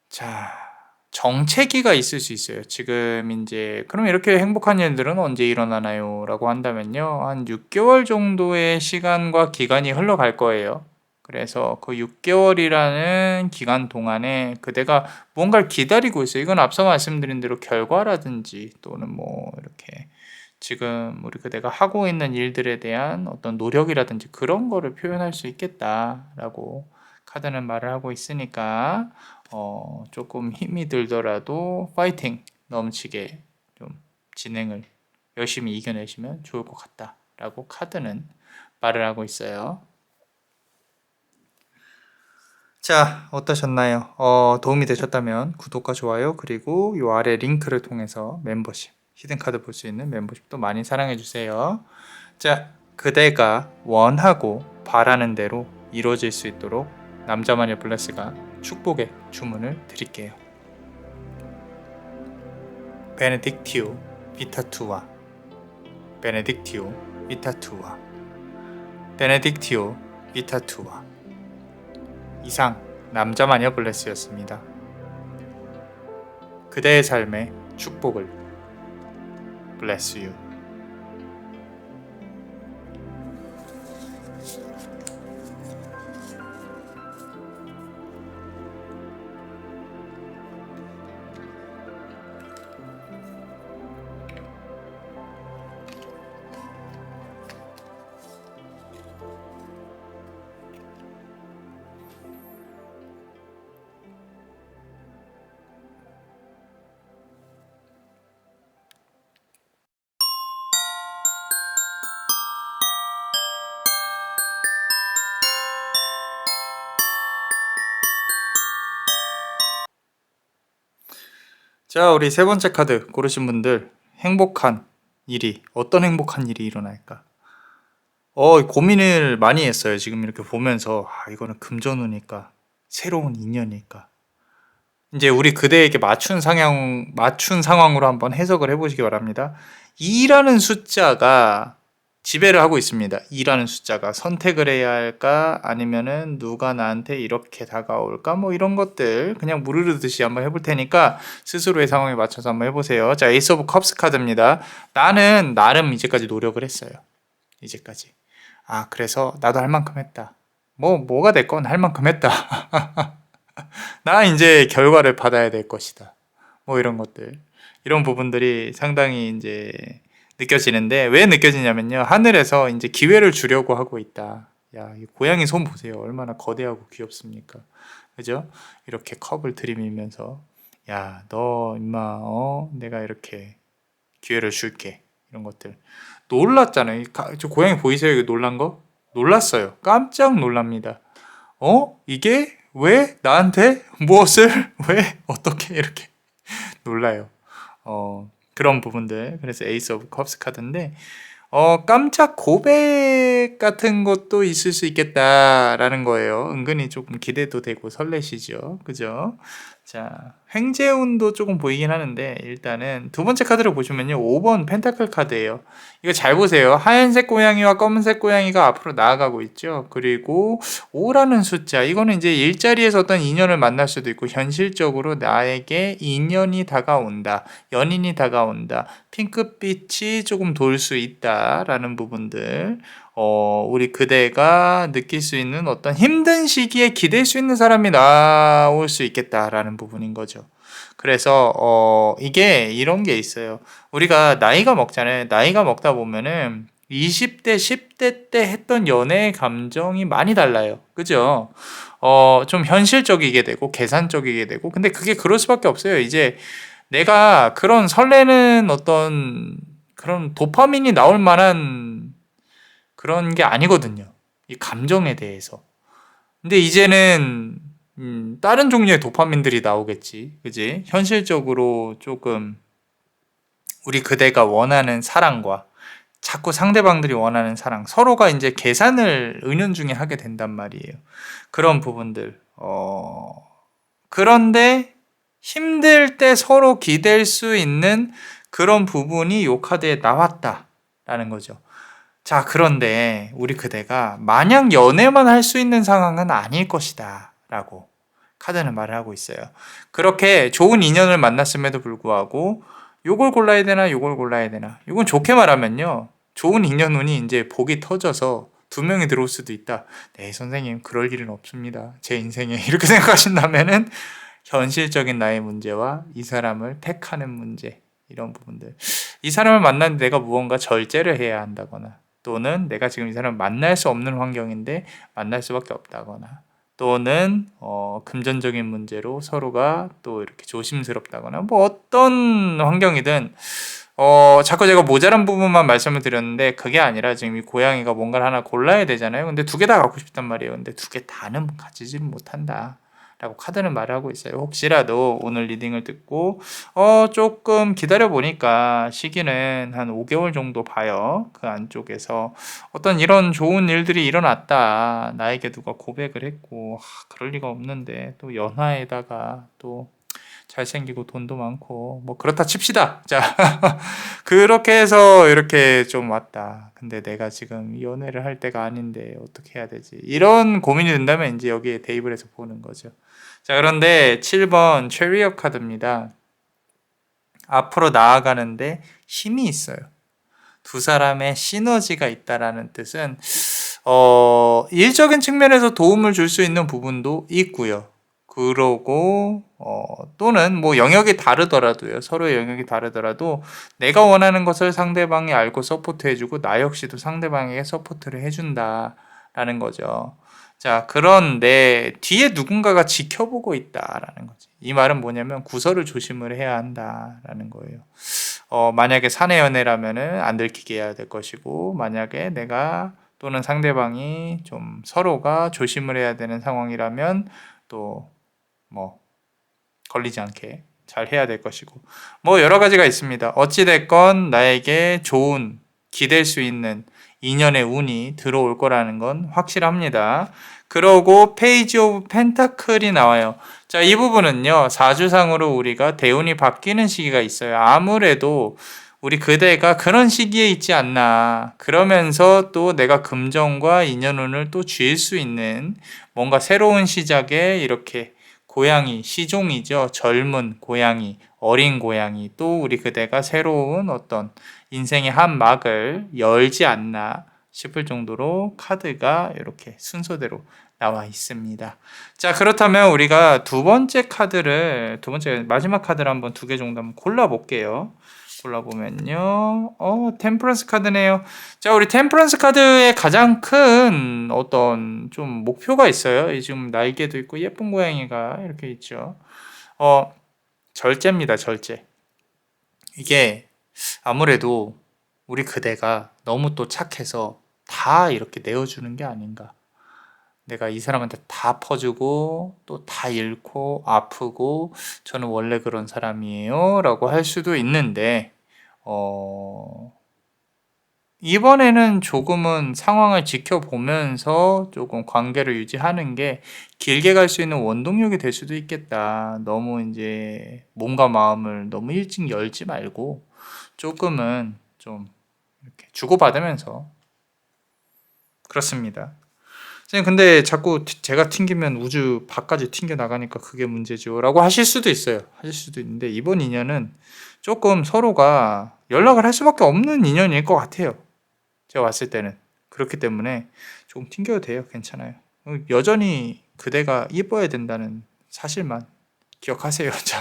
자, 정체기가 있을 수 있어요. 지금 이제 그럼 이렇게 행복한 일들은 언제 일어나나요? 라고 한다면요. 한 6개월 정도의 시간과 기간이 흘러갈 거예요. 그래서 그 6개월이라는 기간 동안에 그대가 뭔가를 기다리고 있어요. 이건 앞서 말씀드린 대로 결과라든지 또는 뭐 이렇게 지금 우리 그대가 하고 있는 일들에 대한 어떤 노력이라든지 그런 거를 표현할 수 있겠다라고 카드는 말을 하고 있으니까 조금 힘이 들더라도 파이팅 넘치게 좀 진행을 열심히 이겨내시면 좋을 것 같다라고 카드는 말을 하고 있어요. 자, 어떠셨나요? 도움이 되셨다면 구독과 좋아요 그리고 이 아래 링크를 통해서 멤버십 히든카드 볼 수 있는 멤버십도 많이 사랑해주세요. 자, 그대가 원하고 바라는 대로 이루어질 수 있도록 남자마녀 블레스가 축복의 주문을 드릴게요. 베네딕티오 비타투아 베네딕티오 비타투아 베네딕티오 비타투아 이상 남자마녀 블레스였습니다. 그대의 삶에 축복을 Bless you. 자, 우리 세 번째 카드 고르신 분들, 행복한 일이, 어떤 행복한 일이 일어날까? 고민을 많이 했어요. 지금 이렇게 보면서, 이거는 금전우니까, 새로운 인연일까? 이제 우리 그대에게 맞춘 상황으로 한번 해석을 해보시기 바랍니다. 2라는 숫자가 지배를 하고 있습니다. 2라는 숫자가 선택을 해야 할까? 아니면은 누가 나한테 이렇게 다가올까? 뭐 이런 것들 그냥 무르르듯이 한번 해볼 테니까 스스로의 상황에 맞춰서 한번 해보세요. 자, 에이스 오브 컵스 카드입니다. 나는 나름 이제까지 노력을 했어요. 이제까지. 그래서 나도 할 만큼 했다. 뭐가 됐건 할 만큼 했다. 나 이제 결과를 받아야 될 것이다. 뭐 이런 것들. 이런 부분들이 상당히 이제 느껴지는데 왜 느껴지냐면요. 하늘에서 이제 기회를 주려고 하고 있다. 야, 이 고양이 손 보세요. 얼마나 거대하고 귀엽습니까? 그죠? 이렇게 컵을 들이밀면서 야, 너 임마 내가 이렇게 기회를 줄게. 이런 것들. 놀랐잖아요. 저 고양이 보이세요? 이거 놀란 거? 놀랐어요. 깜짝 놀랍니다. 이게 왜 나한테 무엇을 왜 어떻게 이렇게 놀라요. 그런 부분들. 그래서 에이스 오브 컵스 카드인데 깜짝 고백 같은 것도 있을 수 있겠다라는 거예요. 은근히 조금 기대도 되고 설레시죠. 그죠? 자, 횡재운도 조금 보이긴 하는데 일단은 두 번째 카드를 보시면요. 5번 펜타클 카드예요. 이거 잘 보세요. 하얀색 고양이와 검은색 고양이가 앞으로 나아가고 있죠. 그리고 5라는 숫자. 이거는 이제 일자리에서 어떤 인연을 만날 수도 있고 현실적으로 나에게 인연이 다가온다. 연인이 다가온다. 핑크빛이 조금 돌 수 있다라는 부분들. 우리 그대가 느낄 수 있는 어떤 힘든 시기에 기댈 수 있는 사람이 나올 수 있겠다라는 부분인 거죠. 그래서 이게 이런 게 있어요. 우리가 나이가 먹잖아요. 나이가 먹다 보면은 20대, 10대 때 했던 연애의 감정이 많이 달라요. 그죠? 좀 현실적이게 되고 계산적이게 되고 근데 그게 그럴 수밖에 없어요. 이제 내가 그런 설레는 어떤 그런 도파민이 나올 만한 그런 게 아니거든요. 이 감정에 대해서. 근데 이제는 다른 종류의 도파민들이 나오겠지. 그지? 현실적으로 조금 우리 그대가 원하는 사랑과 자꾸 상대방들이 원하는 사랑, 서로가 이제 계산을 은연중에 하게 된단 말이에요. 그런 부분들. 그런데 힘들 때 서로 기댈 수 있는 그런 부분이 요 카드에 나왔다라는 거죠. 자, 그런데 우리 그대가 마냥 연애만 할 수 있는 상황은 아닐 것이다 라고 카드는 말을 하고 있어요. 그렇게 좋은 인연을 만났음에도 불구하고 요걸 골라야 되나 요걸 골라야 되나, 이건 좋게 말하면요, 좋은 인연 운이 이제 복이 터져서 두 명이 들어올 수도 있다. 네 선생님, 그럴 일은 없습니다 제 인생에. 이렇게 생각하신다면은 현실적인 나의 문제와 이 사람을 택하는 문제, 이런 부분들. 이 사람을 만났는데 내가 무언가 절제를 해야 한다거나, 또는 내가 지금 이 사람을 만날 수 없는 환경인데 만날 수밖에 없다거나, 또는 금전적인 문제로 서로가 또 이렇게 조심스럽다거나, 뭐 어떤 환경이든 자꾸 제가 모자란 부분만 말씀을 드렸는데 그게 아니라 지금 이 고양이가 뭔가를 하나 골라야 되잖아요. 근데 두 개 다 갖고 싶단 말이에요. 근데 두 개 다는 가지지는 못한다 라고 카드는 말을 하고 있어요. 혹시라도 오늘 리딩을 듣고 조금 기다려 보니까 시기는 한 5개월 정도 봐요. 그 안쪽에서 어떤 이런 좋은 일들이 일어났다. 나에게 누가 고백을 했고 그럴 리가 없는데 또 연하에다가 또 잘생기고 돈도 많고 뭐 그렇다 칩시다. 자, 그렇게 해서 이렇게 좀 왔다. 근데 내가 지금 연애를 할 때가 아닌데 어떻게 해야 되지? 이런 고민이 든다면 이제 여기에 대입을 해서 보는 거죠. 자, 그런데 7번 체리엇 카드입니다. 앞으로 나아가는데 힘이 있어요. 두 사람의 시너지가 있다라는 뜻은 일적인 측면에서 도움을 줄 수 있는 부분도 있고요. 그러고 또는 뭐 영역이 다르더라도요. 서로의 영역이 다르더라도 내가 원하는 것을 상대방이 알고 서포트해주고 나 역시도 상대방에게 서포트를 해준다라는 거죠. 자, 그런데 뒤에 누군가가 지켜보고 있다라는 거지. 이 말은 뭐냐면 구설을 조심을 해야 한다라는 거예요. 만약에 사내 연애라면은 안 들키게 해야 될 것이고, 만약에 내가 또는 상대방이 좀 서로가 조심을 해야 되는 상황이라면 또 뭐 걸리지 않게 잘 해야 될 것이고 뭐 여러 가지가 있습니다. 어찌됐건 나에게 좋은 기댈 수 있는 인연의 운이 들어올 거라는 건 확실합니다. 그러고 페이지 오브 펜타클이 나와요. 자, 이 부분은요. 사주상으로 우리가 대운이 바뀌는 시기가 있어요. 아무래도 우리 그대가 그런 시기에 있지 않나. 그러면서 또 내가 금전과 인연운을 또 쥘 수 있는 뭔가 새로운 시작에 이렇게 고양이, 시종이죠. 젊은 고양이, 어린 고양이, 또 우리 그대가 새로운 어떤 인생의 한 막을 열지 않나 싶을 정도로 카드가 이렇게 순서대로 나와 있습니다. 자, 그렇다면 우리가 두 번째 마지막 카드를 한번 두 개 정도 한번 골라볼게요. 골라보면요. 템퍼런스 카드네요. 자, 우리 템퍼런스 카드의 가장 큰 어떤 좀 목표가 있어요. 지금 날개도 있고 예쁜 고양이가 이렇게 있죠. 절제입니다, 절제. 이게 아무래도 우리 그대가 너무 또 착해서 다 이렇게 내어주는 게 아닌가. 내가 이 사람한테 다 퍼주고 또 다 잃고 아프고 저는 원래 그런 사람이에요 라고 할 수도 있는데 이번에는 조금은 상황을 지켜보면서 조금 관계를 유지하는 게 길게 갈 수 있는 원동력이 될 수도 있겠다. 너무 이제 몸과 마음을 너무 일찍 열지 말고 조금은 좀 이렇게 주고받으면서 그렇습니다. 선생님 근데 자꾸 제가 튕기면 우주 밖까지 튕겨 나가니까 그게 문제죠 라고 하실 수도 있어요. 하실 수도 있는데 이번 인연은 조금 서로가 연락을 할 수밖에 없는 인연일 것 같아요. 제가 왔을 때는. 그렇기 때문에 조금 튕겨도 돼요. 괜찮아요. 여전히 그대가 이뻐야 된다는 사실만 기억하세요. 자,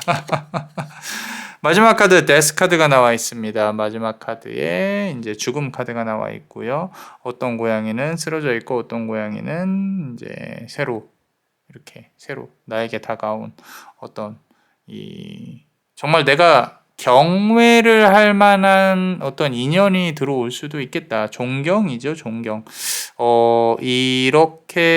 마지막 카드 데스 카드가 나와 있습니다. 마지막 카드에 이제 죽음 카드가 나와 있고요. 어떤 고양이는 쓰러져 있고 어떤 고양이는 이제 새로 나에게 다가온 어떤 정말 내가 경외를 할 만한 어떤 인연이 들어올 수도 있겠다. 존경이죠, 존경. 이렇게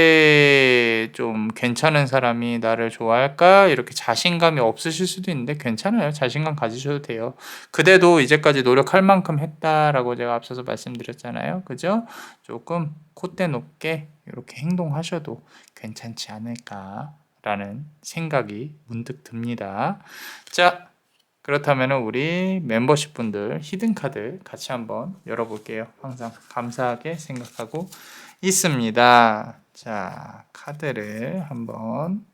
좀 괜찮은 사람이 나를 좋아할까? 이렇게 자신감이 없으실 수도 있는데 괜찮아요. 자신감 가지셔도 돼요. 그대도 이제까지 노력할 만큼 했다라고 제가 앞서서 말씀드렸잖아요. 그죠? 조금 콧대 높게 이렇게 행동하셔도 괜찮지 않을까라는 생각이 문득 듭니다. 자, 그렇다면 우리 멤버십 분들 히든카드 같이 한번 열어볼게요. 항상 감사하게 생각하고 있습니다. 자, 카드를 한번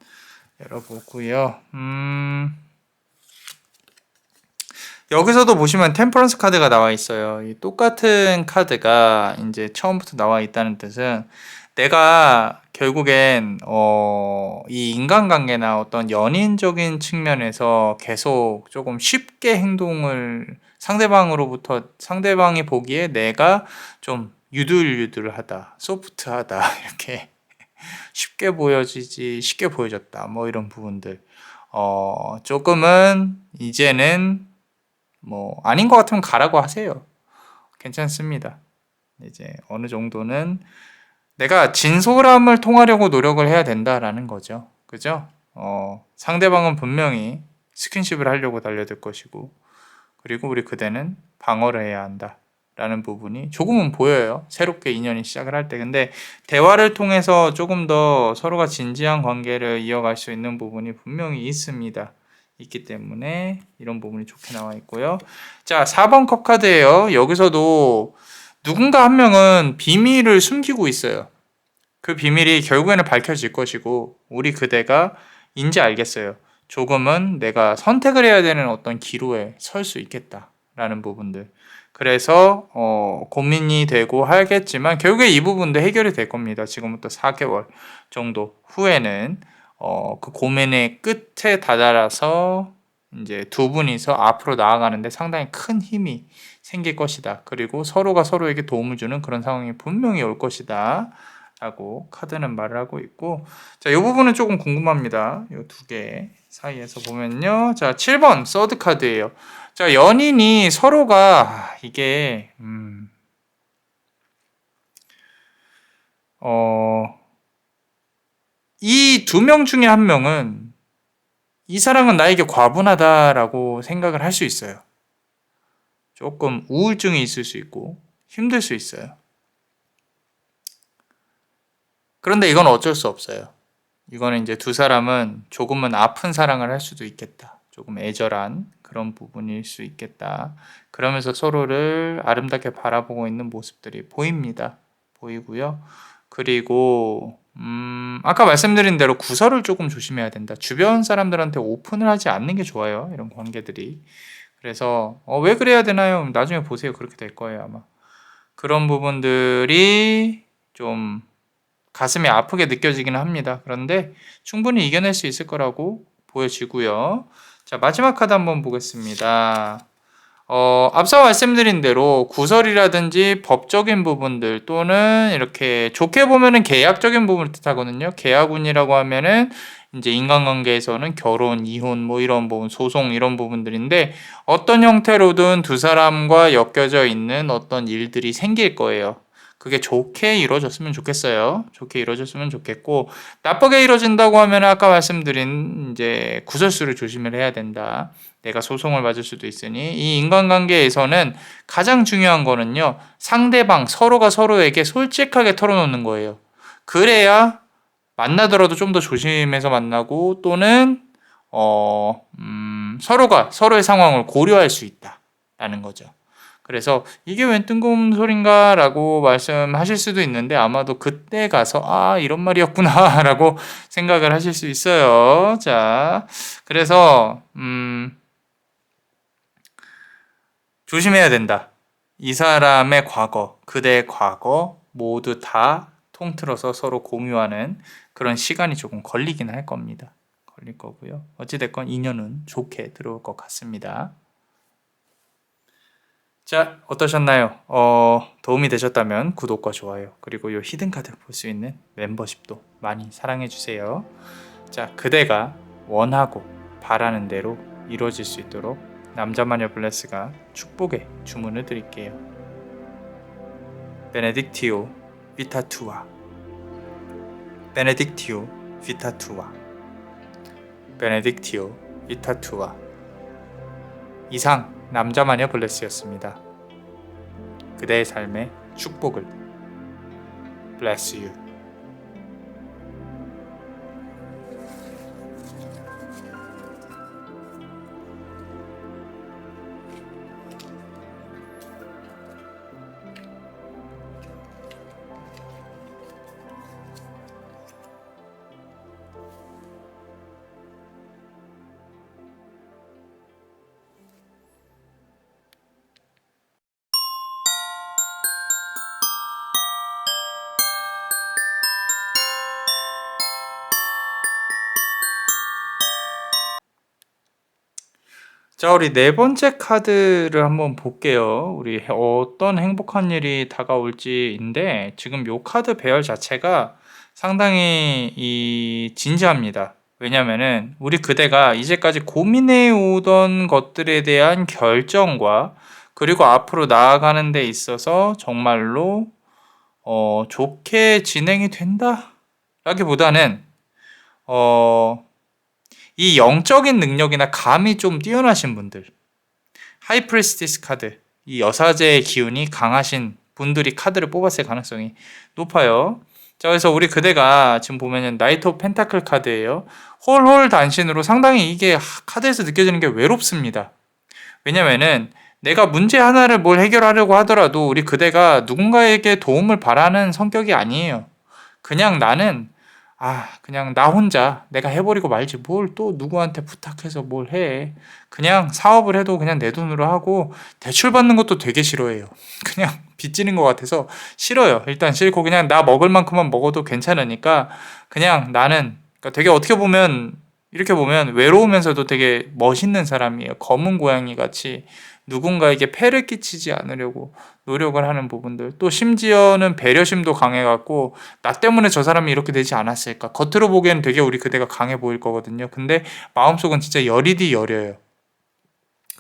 열어보고요. 여기서도 보시면 템퍼런스 카드가 나와 있어요. 이 똑같은 카드가 이제 처음부터 나와 있다는 뜻은 내가 결국엔 이 인간관계나 어떤 연인적인 측면에서 계속 조금 쉽게 행동을 상대방이 보기에 내가 좀 유들유들하다, 소프트하다 이렇게 쉽게 보여졌다 뭐 이런 부분들 조금은 이제는 뭐 아닌 것 같으면 가라고 하세요. 괜찮습니다. 이제 어느 정도는 내가 진솔함을 통하려고 노력을 해야 된다라는 거죠. 그죠? 상대방은 분명히 스킨십을 하려고 달려들 것이고 그리고 우리 그대는 방어를 해야 한다라는 부분이 조금은 보여요. 새롭게 인연이 시작을 할 때. 근데 대화를 통해서 조금 더 서로가 진지한 관계를 이어갈 수 있는 부분이 분명히 있기 때문에 이런 부분이 좋게 나와 있고요. 자, 4번 컵 카드예요. 여기서도 누군가 한 명은 비밀을 숨기고 있어요. 그 비밀이 결국에는 밝혀질 것이고 우리 그대가 인지 알겠어요. 조금은 내가 선택을 해야 되는 어떤 기로에 설 수 있겠다라는 부분들. 그래서 고민이 되고 하겠지만 결국에 이 부분도 해결이 될 겁니다. 지금부터 4개월 정도 후에는 그 고민의 끝에 다다라서 이제 두 분이서 앞으로 나아가는데 상당히 큰 힘이 생길 것이다. 그리고 서로가 서로에게 도움을 주는 그런 상황이 분명히 올 것이다. 라고 카드는 말을 하고 있고 자, 이 부분은 조금 궁금합니다. 이 두 개 사이에서 보면요. 자, 7번 서드 카드예요. 자, 연인이 서로가 이게 이 두 명 중에 한 명은 이 사랑은 나에게 과분하다라고 생각을 할 수 있어요. 조금 우울증이 있을 수 있고 힘들 수 있어요. 그런데 이건 어쩔 수 없어요. 이거는 이제 두 사람은 조금은 아픈 사랑을 할 수도 있겠다. 조금 애절한 그런 부분일 수 있겠다. 그러면서 서로를 아름답게 바라보고 있는 모습들이 보입니다. 보이고요. 그리고 아까 말씀드린 대로 구설을 조금 조심해야 된다. 주변 사람들한테 오픈을 하지 않는 게 좋아요. 이런 관계들이. 그래서 왜 그래야 되나요? 나중에 보세요. 그렇게 될 거예요, 아마. 그런 부분들이 좀 가슴이 아프게 느껴지기는 합니다. 그런데 충분히 이겨낼 수 있을 거라고 보여지고요. 자, 마지막 카드 한번 보겠습니다. 앞서 말씀드린 대로 구설이라든지 법적인 부분들 또는 이렇게 좋게 보면은 계약적인 부분을 뜻하거든요. 계약운이라고 하면은 이제 인간관계에서는 결혼, 이혼, 뭐 이런 부분, 소송 이런 부분들인데 어떤 형태로든 두 사람과 엮여져 있는 어떤 일들이 생길 거예요. 그게 좋게 이루어졌으면 좋겠어요. 좋게 이루어졌으면 좋겠고 나쁘게 이루어진다고 하면 아까 말씀드린 이제 구설수를 조심을 해야 된다. 내가 소송을 받을 수도 있으니 이 인간관계에서는 가장 중요한 거는요. 상대방 서로가 서로에게 솔직하게 털어놓는 거예요. 그래야 만나더라도 좀 더 조심해서 만나고 또는 서로가 서로의 상황을 고려할 수 있다라는 거죠. 그래서 이게 웬 뜬금 소린가 라고 말씀하실 수도 있는데 아마도 그때 가서 이런 말이었구나 라고 생각을 하실 수 있어요. 자, 그래서 조심해야 된다. 이 사람의 과거, 그대의 과거 모두 다 통틀어서 서로 공유하는 그런 시간이 조금 걸리긴 할 겁니다. 걸릴 거고요. 어찌됐건 인연은 좋게 들어올 것 같습니다. 자, 어떠셨나요? 도움이 되셨다면 구독과 좋아요 그리고 요 히든카드 볼 수 있는 멤버십도 많이 사랑해주세요. 자, 그대가 원하고 바라는 대로 이루어질 수 있도록 남자마녀 블레스가 축복의 주문을 드릴게요. 베네딕티오 비타투아 베네딕티오 비타투아 베네딕티오 비타투아 이상 남자마녀 블레스였습니다. 그대의 삶에 축복을. Bless you. 자, 우리 네 번째 카드를 한번 볼게요. 우리 어떤 행복한 일이 다가올지인데 지금 요 카드 배열 자체가 상당히 진지합니다. 왜냐면은 우리 그대가 이제까지 고민해 오던 것들에 대한 결정과 그리고 앞으로 나아가는 데 있어서 정말로 좋게 진행이 된다? 라기보다는 이 영적인 능력이나 감이 좀 뛰어나신 분들, 하이프리스티스 카드, 이 여사제의 기운이 강하신 분들이 카드를 뽑았을 가능성이 높아요. 자, 그래서 우리 그대가 지금 보면은 나이트 오브 펜타클 카드예요. 홀홀 단신으로 상당히 이게 카드에서 느껴지는 게 외롭습니다. 왜냐면은 내가 문제 하나를 뭘 해결하려고 하더라도 우리 그대가 누군가에게 도움을 바라는 성격이 아니에요. 그냥 나는 그냥 나 혼자 내가 해버리고 말지 뭘 또 누구한테 부탁해서 뭘 해. 그냥 사업을 해도 그냥 내 돈으로 하고 대출 받는 것도 되게 싫어해요. 그냥 빚지는 것 같아서 싫어요. 일단 싫고 그냥 나 먹을 만큼만 먹어도 괜찮으니까 그냥 나는 그러니까 되게 어떻게 보면 이렇게 보면 외로우면서도 되게 멋있는 사람이에요. 검은 고양이 같이 누군가에게 폐를 끼치지 않으려고 노력을 하는 부분들. 또 심지어는 배려심도 강해갖고 나 때문에 저 사람이 이렇게 되지 않았을까. 겉으로 보기에는 되게 우리 그대가 강해 보일 거거든요. 근데 마음속은 진짜 여리디 여려요.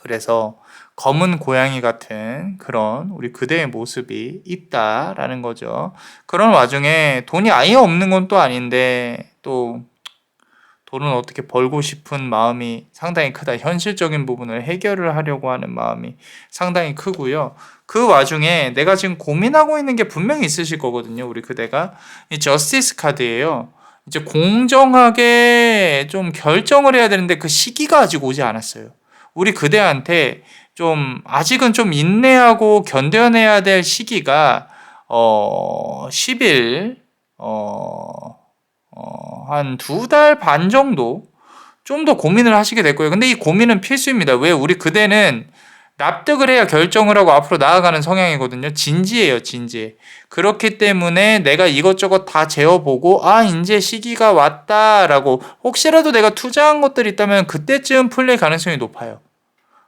그래서 검은 고양이 같은 그런 우리 그대의 모습이 있다라는 거죠. 그런 와중에 돈이 아예 없는 건 또 아닌데 또 돈은 어떻게 벌고 싶은 마음이 상당히 크다. 현실적인 부분을 해결을 하려고 하는 마음이 상당히 크고요. 그 와중에 내가 지금 고민하고 있는 게 분명히 있으실 거거든요. 우리 그대가. 이 저스티스 카드예요. 이제 공정하게 좀 결정을 해야 되는데 그 시기가 아직 오지 않았어요. 우리 그대한테 좀 아직은 좀 인내하고 견뎌내야 될 시기가 10일 한 2달 반 정도 좀 더 고민을 하시게 될 거예요. 근데 이 고민은 필수입니다. 왜? 우리 그대는 납득을 해야 결정을 하고 앞으로 나아가는 성향이거든요. 진지해요, 진지해. 그렇기 때문에 내가 이것저것 다 재어보고, 아, 이제 시기가 왔다라고, 혹시라도 내가 투자한 것들이 있다면 그때쯤 풀릴 가능성이 높아요.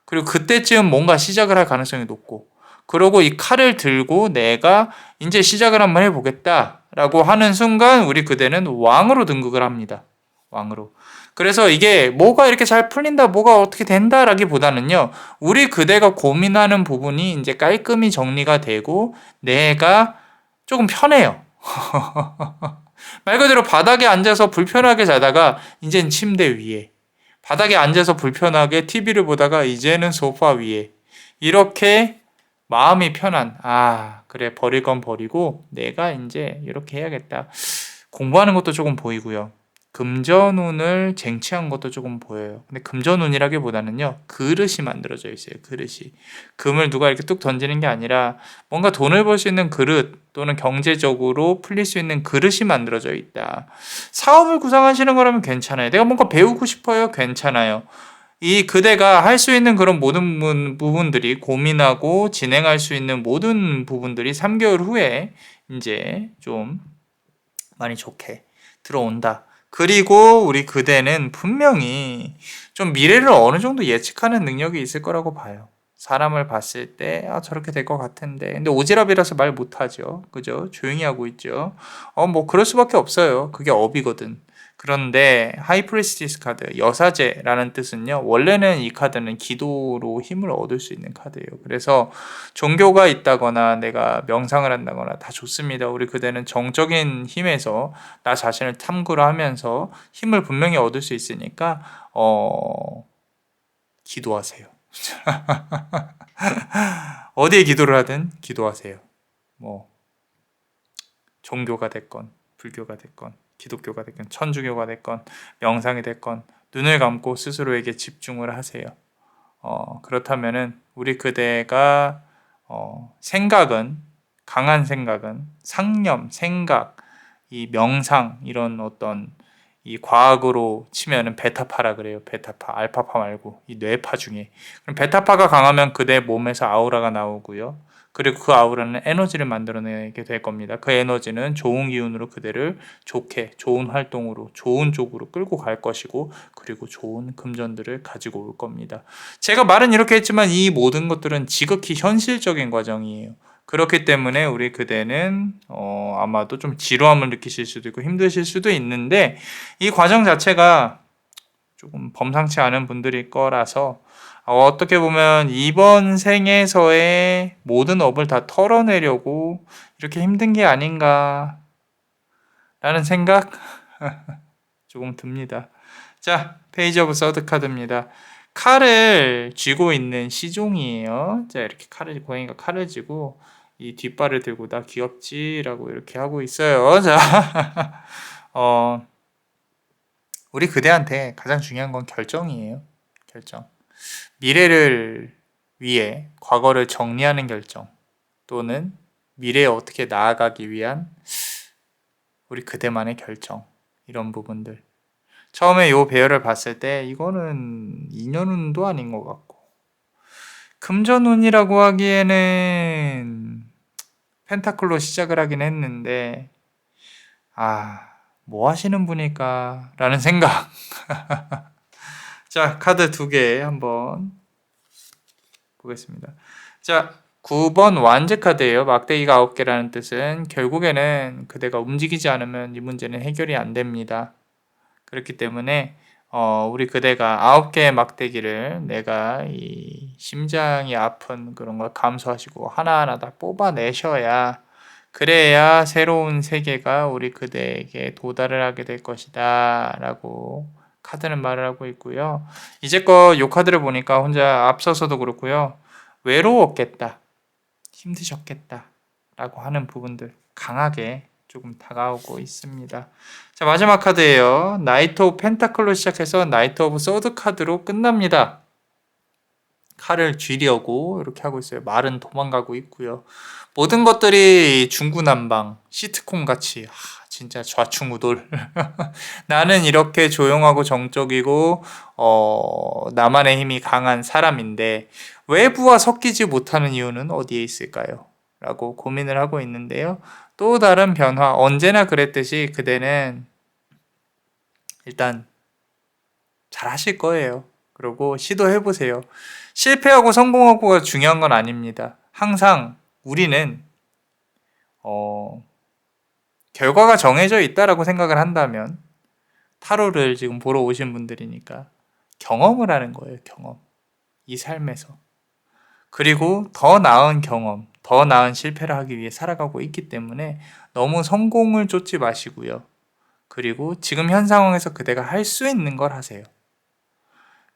그리고 그때쯤 뭔가 시작을 할 가능성이 높고, 그러고 이 칼을 들고 내가 이제 시작을 한번 해보겠다라고 하는 순간 우리 그대는 왕으로 등극을 합니다. 왕으로. 그래서 이게 뭐가 이렇게 잘 풀린다, 뭐가 어떻게 된다라기보다는요, 우리 그대가 고민하는 부분이 이제 깔끔히 정리가 되고 내가 조금 편해요. 말 그대로 바닥에 앉아서 불편하게 자다가 이젠 침대 위에, 바닥에 앉아서 불편하게 TV를 보다가 이제는 소파 위에, 이렇게 마음이 편한, 아, 그래, 버릴 건 버리고 내가 이제 이렇게 해야겠다. 공부하는 것도 조금 보이고요. 금전운을 쟁취한 것도 조금 보여요. 근데 금전운이라기보다는요, 그릇이 만들어져 있어요. 그릇이. 금을 누가 이렇게 뚝 던지는 게 아니라 뭔가 돈을 벌 수 있는 그릇 또는 경제적으로 풀릴 수 있는 그릇이 만들어져 있다. 사업을 구상하시는 거라면 괜찮아요. 내가 뭔가 배우고 싶어요. 괜찮아요. 이 그대가 할 수 있는 그런 모든 부분들이, 고민하고 진행할 수 있는 모든 부분들이 3개월 후에 이제 좀 많이 좋게 들어온다. 그리고 우리 그대는 분명히 좀 미래를 어느 정도 예측하는 능력이 있을 거라고 봐요. 사람을 봤을 때, 아, 저렇게 될 것 같은데. 근데 오지랖이라서 말 못하죠. 그죠? 조용히 하고 있죠. 뭐, 그럴 수밖에 없어요. 그게 업이거든. 그런데 하이프리스티스 카드, 여사제라는 뜻은요, 원래는 이 카드는 기도로 힘을 얻을 수 있는 카드예요. 그래서 종교가 있다거나 내가 명상을 한다거나 다 좋습니다. 우리 그대는 정적인 힘에서 나 자신을 탐구를 하면서 힘을 분명히 얻을 수 있으니까 기도하세요. 어디에 기도를 하든 기도하세요. 뭐 종교가 됐건 불교가 됐건 기독교가 됐건 천주교가 됐건 명상이 됐건 눈을 감고 스스로에게 집중을 하세요. 그렇다면은 우리 그대가 생각은, 강한 생각은 상념, 생각, 이 명상, 이런 어떤 이 과학으로 치면은 베타파라 그래요. 베타파, 알파파 말고 이 뇌파 중에. 그럼 베타파가 강하면 그대 몸에서 아우라가 나오고요. 그리고 그 아우라는 에너지를 만들어내게 될 겁니다. 그 에너지는 좋은 기운으로 그대를 좋게, 좋은 활동으로, 좋은 쪽으로 끌고 갈 것이고, 그리고 좋은 금전들을 가지고 올 겁니다. 제가 말은 이렇게 했지만 이 모든 것들은 지극히 현실적인 과정이에요. 그렇기 때문에 우리 그대는 아마도 좀 지루함을 느끼실 수도 있고 힘드실 수도 있는데, 이 과정 자체가 조금 범상치 않은 분들일 거라서 어떻게 보면 이번 생에서의 모든 업을 다 털어내려고 이렇게 힘든 게 아닌가 라는 생각 조금 듭니다. 자, 페이지 오브 서드 카드입니다. 칼을 쥐고 있는 시종이에요. 자, 이렇게 고양이가 칼을 쥐고 이 뒷발을 들고 나 귀엽지라고 이렇게 하고 있어요. 자, 우리 그대한테 가장 중요한 건 결정이에요. 결정. 미래를 위해 과거를 정리하는 결정, 또는 미래에 어떻게 나아가기 위한 우리 그대만의 결정, 이런 부분들. 처음에 요 배열을 봤을 때 이거는 인연운도 아닌 것 같고, 금전운이라고 하기에는 펜타클로 시작을 하긴 했는데, 뭐 하시는 분일까 라는 생각. 자, 카드 2개 한번 보겠습니다. 자, 9번 완즈 카드예요. 막대기가 9개라는 뜻은 결국에는 그대가 움직이지 않으면 이 문제는 해결이 안 됩니다. 그렇기 때문에 우리 그대가 9개의 막대기를, 내가 이 심장이 아픈 그런 걸 감수하시고 하나하나 다 뽑아내셔야, 그래야 새로운 세계가 우리 그대에게 도달을 하게 될 것이다 라고 카드는 말을 하고 있고요. 이제껏 요 카드를 보니까 혼자 앞서서도 그렇고요. 외로웠겠다. 힘드셨겠다. 라고 하는 부분들 강하게 조금 다가오고 있습니다. 자, 마지막 카드예요. 나이트 오브 펜타클로 시작해서 나이트 오브 소드 카드로 끝납니다. 칼을 쥐려고 이렇게 하고 있어요. 말은 도망가고 있고요. 모든 것들이 중구난방, 시트콤 같이 진짜 좌충우돌. 나는 이렇게 조용하고 정적이고 나만의 힘이 강한 사람인데 외부와 섞이지 못하는 이유는 어디에 있을까요? 라고 고민을 하고 있는데요. 또 다른 변화, 언제나 그랬듯이 그대는 일단 잘 하실 거예요. 그리고 시도해보세요. 실패하고 성공하고가 중요한 건 아닙니다. 항상 우리는 결과가 정해져 있다라고 생각을 한다면 타로를 지금 보러 오신 분들이니까 경험을 하는 거예요. 경험. 이 삶에서. 그리고 더 나은 경험, 더 나은 실패를 하기 위해 살아가고 있기 때문에 너무 성공을 쫓지 마시고요. 그리고 지금 현 상황에서 그대가 할 수 있는 걸 하세요.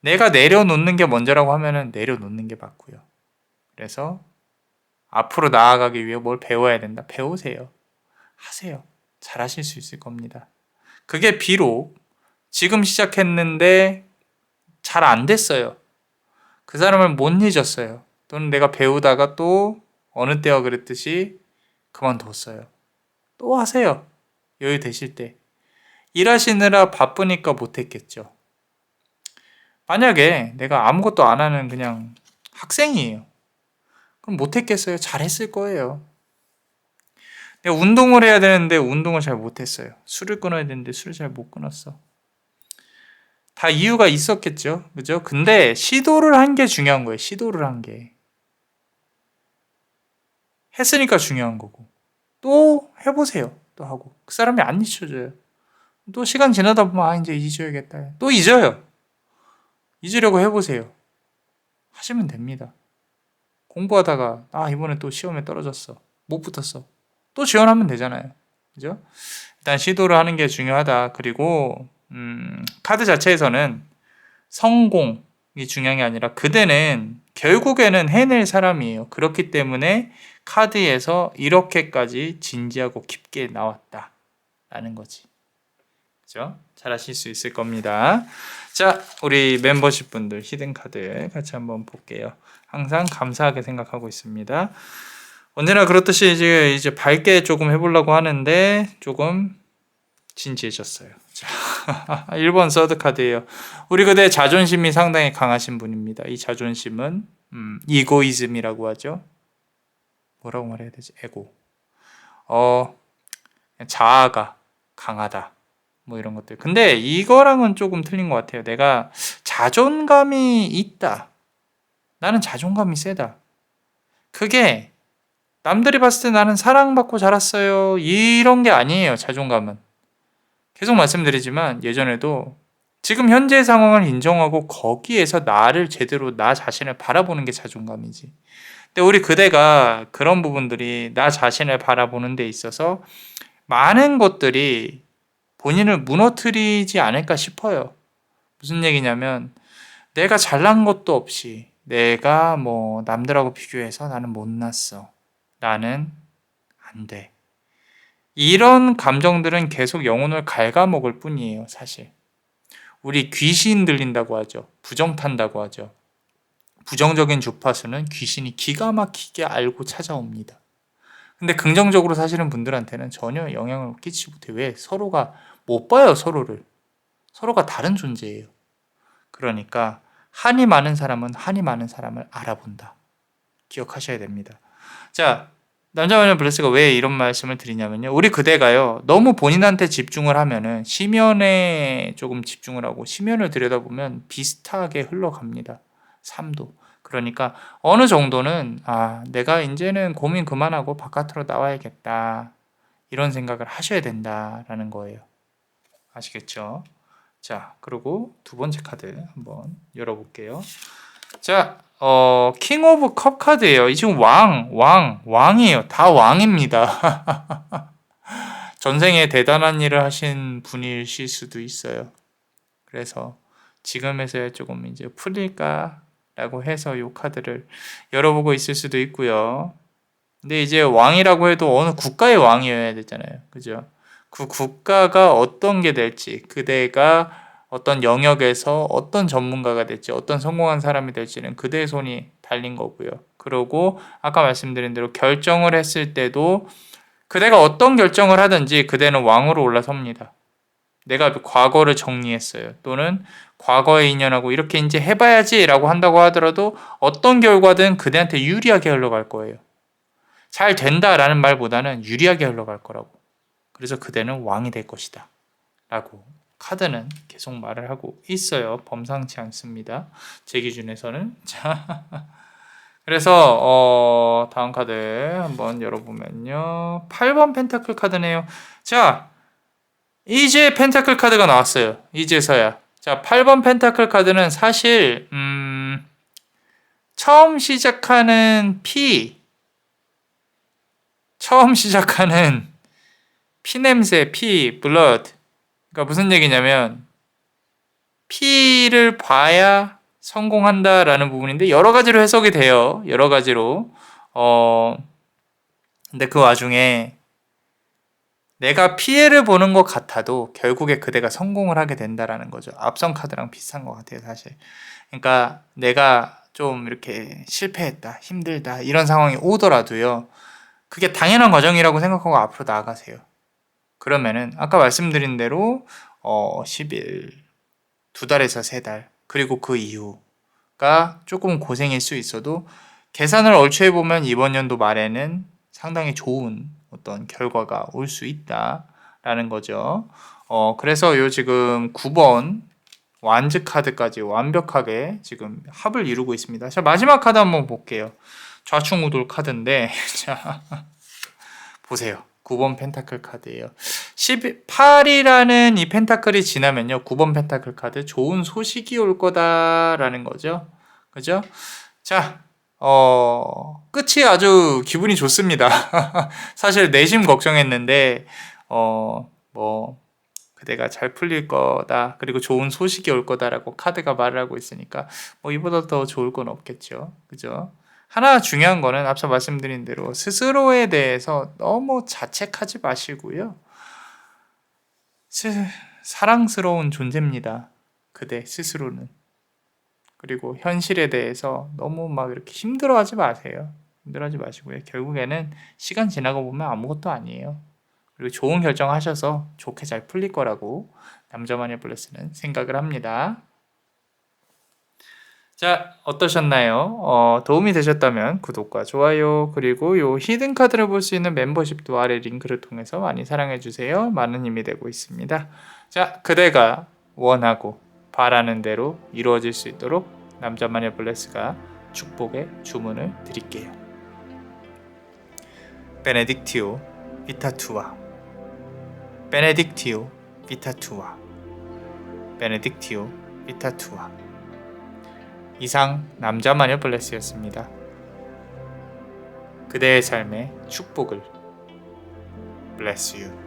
내가 내려놓는 게 먼저라고 하면은 내려놓는 게 맞고요. 그래서 앞으로 나아가기 위해 뭘 배워야 된다. 배우세요. 하세요. 잘하실 수 있을 겁니다. 그게 비록 지금 시작했는데 잘 안 됐어요. 그 사람을 못 잊었어요. 또는 내가 배우다가 또 어느 때와 그랬듯이 그만뒀어요. 또 하세요. 여유 되실 때. 일하시느라 바쁘니까 못했겠죠. 만약에 내가 아무것도 안 하는 그냥 학생이에요. 그럼 못했겠어요? 잘했을 거예요. 내가 운동을 해야 되는데 운동을 잘 못했어요. 술을 끊어야 되는데 술을 잘 못 끊었어. 다 이유가 있었겠죠. 그죠? 근데 시도를 한 게 중요한 거예요. 시도를 한 게. 했으니까 중요한 거고. 또 해보세요. 또 하고. 그 사람이 안 잊혀져요. 또 시간 지나다 보면 이제 잊어야겠다. 또 잊어요. 잊으려고 해보세요. 하시면 됩니다. 공부하다가 이번에 또 시험에 떨어졌어. 못 붙었어. 또 지원하면 되잖아요. 그죠? 일단 시도를 하는 게 중요하다. 그리고 카드 자체에서는 성공이 중요한 게 아니라 그대는 결국에는 해낼 사람이에요. 그렇기 때문에 카드에서 이렇게까지 진지하고 깊게 나왔다라는 거지. 그죠? 잘 하실 수 있을 겁니다. 자, 우리 멤버십 분들 히든카드 같이 한번 볼게요. 항상 감사하게 생각하고 있습니다. 언제나 그렇듯이 이제 밝게 조금 해보려고 하는데 조금 진지해졌어요. 자, 1번 서드 카드예요. 우리 그대 자존심이 상당히 강하신 분입니다. 이 자존심은 이고이즘이라고 하죠. 뭐라고 말해야 되지? 에고. 자아가 강하다. 뭐 이런 것들. 근데 이거랑은 조금 틀린 것 같아요. 내가 자존감이 있다. 나는 자존감이 세다. 그게 남들이 봤을 때 나는 사랑받고 자랐어요. 이런 게 아니에요. 자존감은. 계속 말씀드리지만 예전에도 지금 현재의 상황을 인정하고 거기에서 나를 제대로 나 자신을 바라보는 게 자존감이지. 근데 우리 그대가 그런 부분들이 나 자신을 바라보는 데 있어서 많은 것들이 본인을 무너뜨리지 않을까 싶어요. 무슨 얘기냐면 내가 잘난 것도 없이 내가 뭐 남들하고 비교해서 나는 못났어. 나는 안 돼. 이런 감정들은 계속 영혼을 갉아먹을 뿐이에요, 사실. 우리 귀신 들린다고 하죠. 부정 탄다고 하죠. 부정적인 주파수는 귀신이 기가 막히게 알고 찾아옵니다. 근데 긍정적으로 사시는 분들한테는 전혀 영향을 끼치지 못해요. 왜? 서로가 못 봐요, 서로를. 서로가 다른 존재예요. 그러니까 한이 많은 사람은 한이 많은 사람을 알아본다. 기억하셔야 됩니다. 자, 남자마녀 블레스가 왜 이런 말씀을 드리냐면요. 우리 그대가요. 너무 본인한테 집중을 하면은 심연에 조금 집중을 하고 심연을 들여다보면 비슷하게 흘러갑니다. 삶도. 그러니까 어느 정도는 내가 이제는 고민 그만하고 바깥으로 나와야겠다. 이런 생각을 하셔야 된다라는 거예요. 아시겠죠? 자, 그리고 두 번째 카드 한번 열어볼게요. 자, 킹 오브 컵 카드예요. 이 지금 왕이에요. 다 왕입니다. 전생에 대단한 일을 하신 분이실 수도 있어요. 그래서 지금에서야 조금 이제 풀릴까라고 해서 이 카드를 열어보고 있을 수도 있고요. 근데 이제 왕이라고 해도 어느 국가의 왕이어야 되잖아요. 그죠? 그 국가가 어떤 게 될지, 그대가 어떤 영역에서 어떤 전문가가 될지, 어떤 성공한 사람이 될지는 그대의 손이 달린 거고요. 그러고 아까 말씀드린 대로 결정을 했을 때도 그대가 어떤 결정을 하든지 그대는 왕으로 올라섭니다. 내가 과거를 정리했어요. 또는 과거의 인연하고 이렇게 이제 해봐야지라고 한다고 하더라도 어떤 결과든 그대한테 유리하게 흘러갈 거예요. 잘 된다라는 말보다는 유리하게 흘러갈 거라고. 그래서 그대는 왕이 될 것이다. 라고 카드는 계속 말을 하고 있어요. 범상치 않습니다. 제 기준에서는. 자, 그래서 다음 카드 한번 열어보면요. 8번 펜타클 카드네요. 자, 이제 펜타클 카드가 나왔어요. 이제서야. 자, 8번 펜타클 카드는 사실 처음 시작하는 피냄새, 블러드. 그러니까 무슨 얘기냐면 피를 봐야 성공한다라는 부분인데 여러 가지로 해석이 돼요. 여러 가지로. 근데 그 와중에 내가 피해를 보는 것 같아도 결국에 그대가 성공을 하게 된다라는 거죠. 앞선 카드랑 비슷한 것 같아요, 사실. 그러니까 내가 좀 이렇게 실패했다, 힘들다 이런 상황이 오더라도요. 그게 당연한 과정이라고 생각하고 앞으로 나아가세요. 그러면은 아까 말씀드린 대로 10일, 2달에서 3달 그리고 그 이후가 조금 고생일 수 있어도 계산을 얼추 해보면 이번 연도 말에는 상당히 좋은 어떤 결과가 올 수 있다라는 거죠. 그래서 요 지금 9번 완즈 카드까지 완벽하게 지금 합을 이루고 있습니다. 자, 마지막 카드 한번 볼게요. 좌충우돌 카드인데 자 보세요. 9번 펜타클 카드예요. 18이라는 이 펜타클이 지나면요. 9번 펜타클 카드 좋은 소식이 올 거다라는 거죠. 그죠? 자, 끝이 아주 기분이 좋습니다. 사실 내심 걱정했는데 그대가 잘 풀릴 거다. 그리고 좋은 소식이 올 거다라고 카드가 말을 하고 있으니까 이보다 더 좋을 건 없겠죠. 그죠? 하나 중요한 거는 앞서 말씀드린 대로 스스로에 대해서 너무 자책하지 마시고요. 사랑스러운 존재입니다. 그대 스스로는. 그리고 현실에 대해서 너무 막 이렇게 힘들어하지 마세요. 힘들어하지 마시고요. 결국에는 시간 지나고 보면 아무것도 아니에요. 그리고 좋은 결정하셔서 좋게 잘 풀릴 거라고 남자만의 블레스는 생각을 합니다. 자, 어떠셨나요? 도움이 되셨다면 구독과 좋아요 그리고 요 히든 카드를 볼 수 있는 멤버십도 아래 링크를 통해서 많이 사랑해주세요. 많은 힘이 되고 있습니다. 자, 그대가 원하고 바라는 대로 이루어질 수 있도록 남자만의 블레스가 축복의 주문을 드릴게요. 베네딕티오 비타투아 베네딕티오 비타투아 베네딕티오 비타투아 이상 남자마녀 블레스였습니다. 그대의 삶에 축복을. Bless you.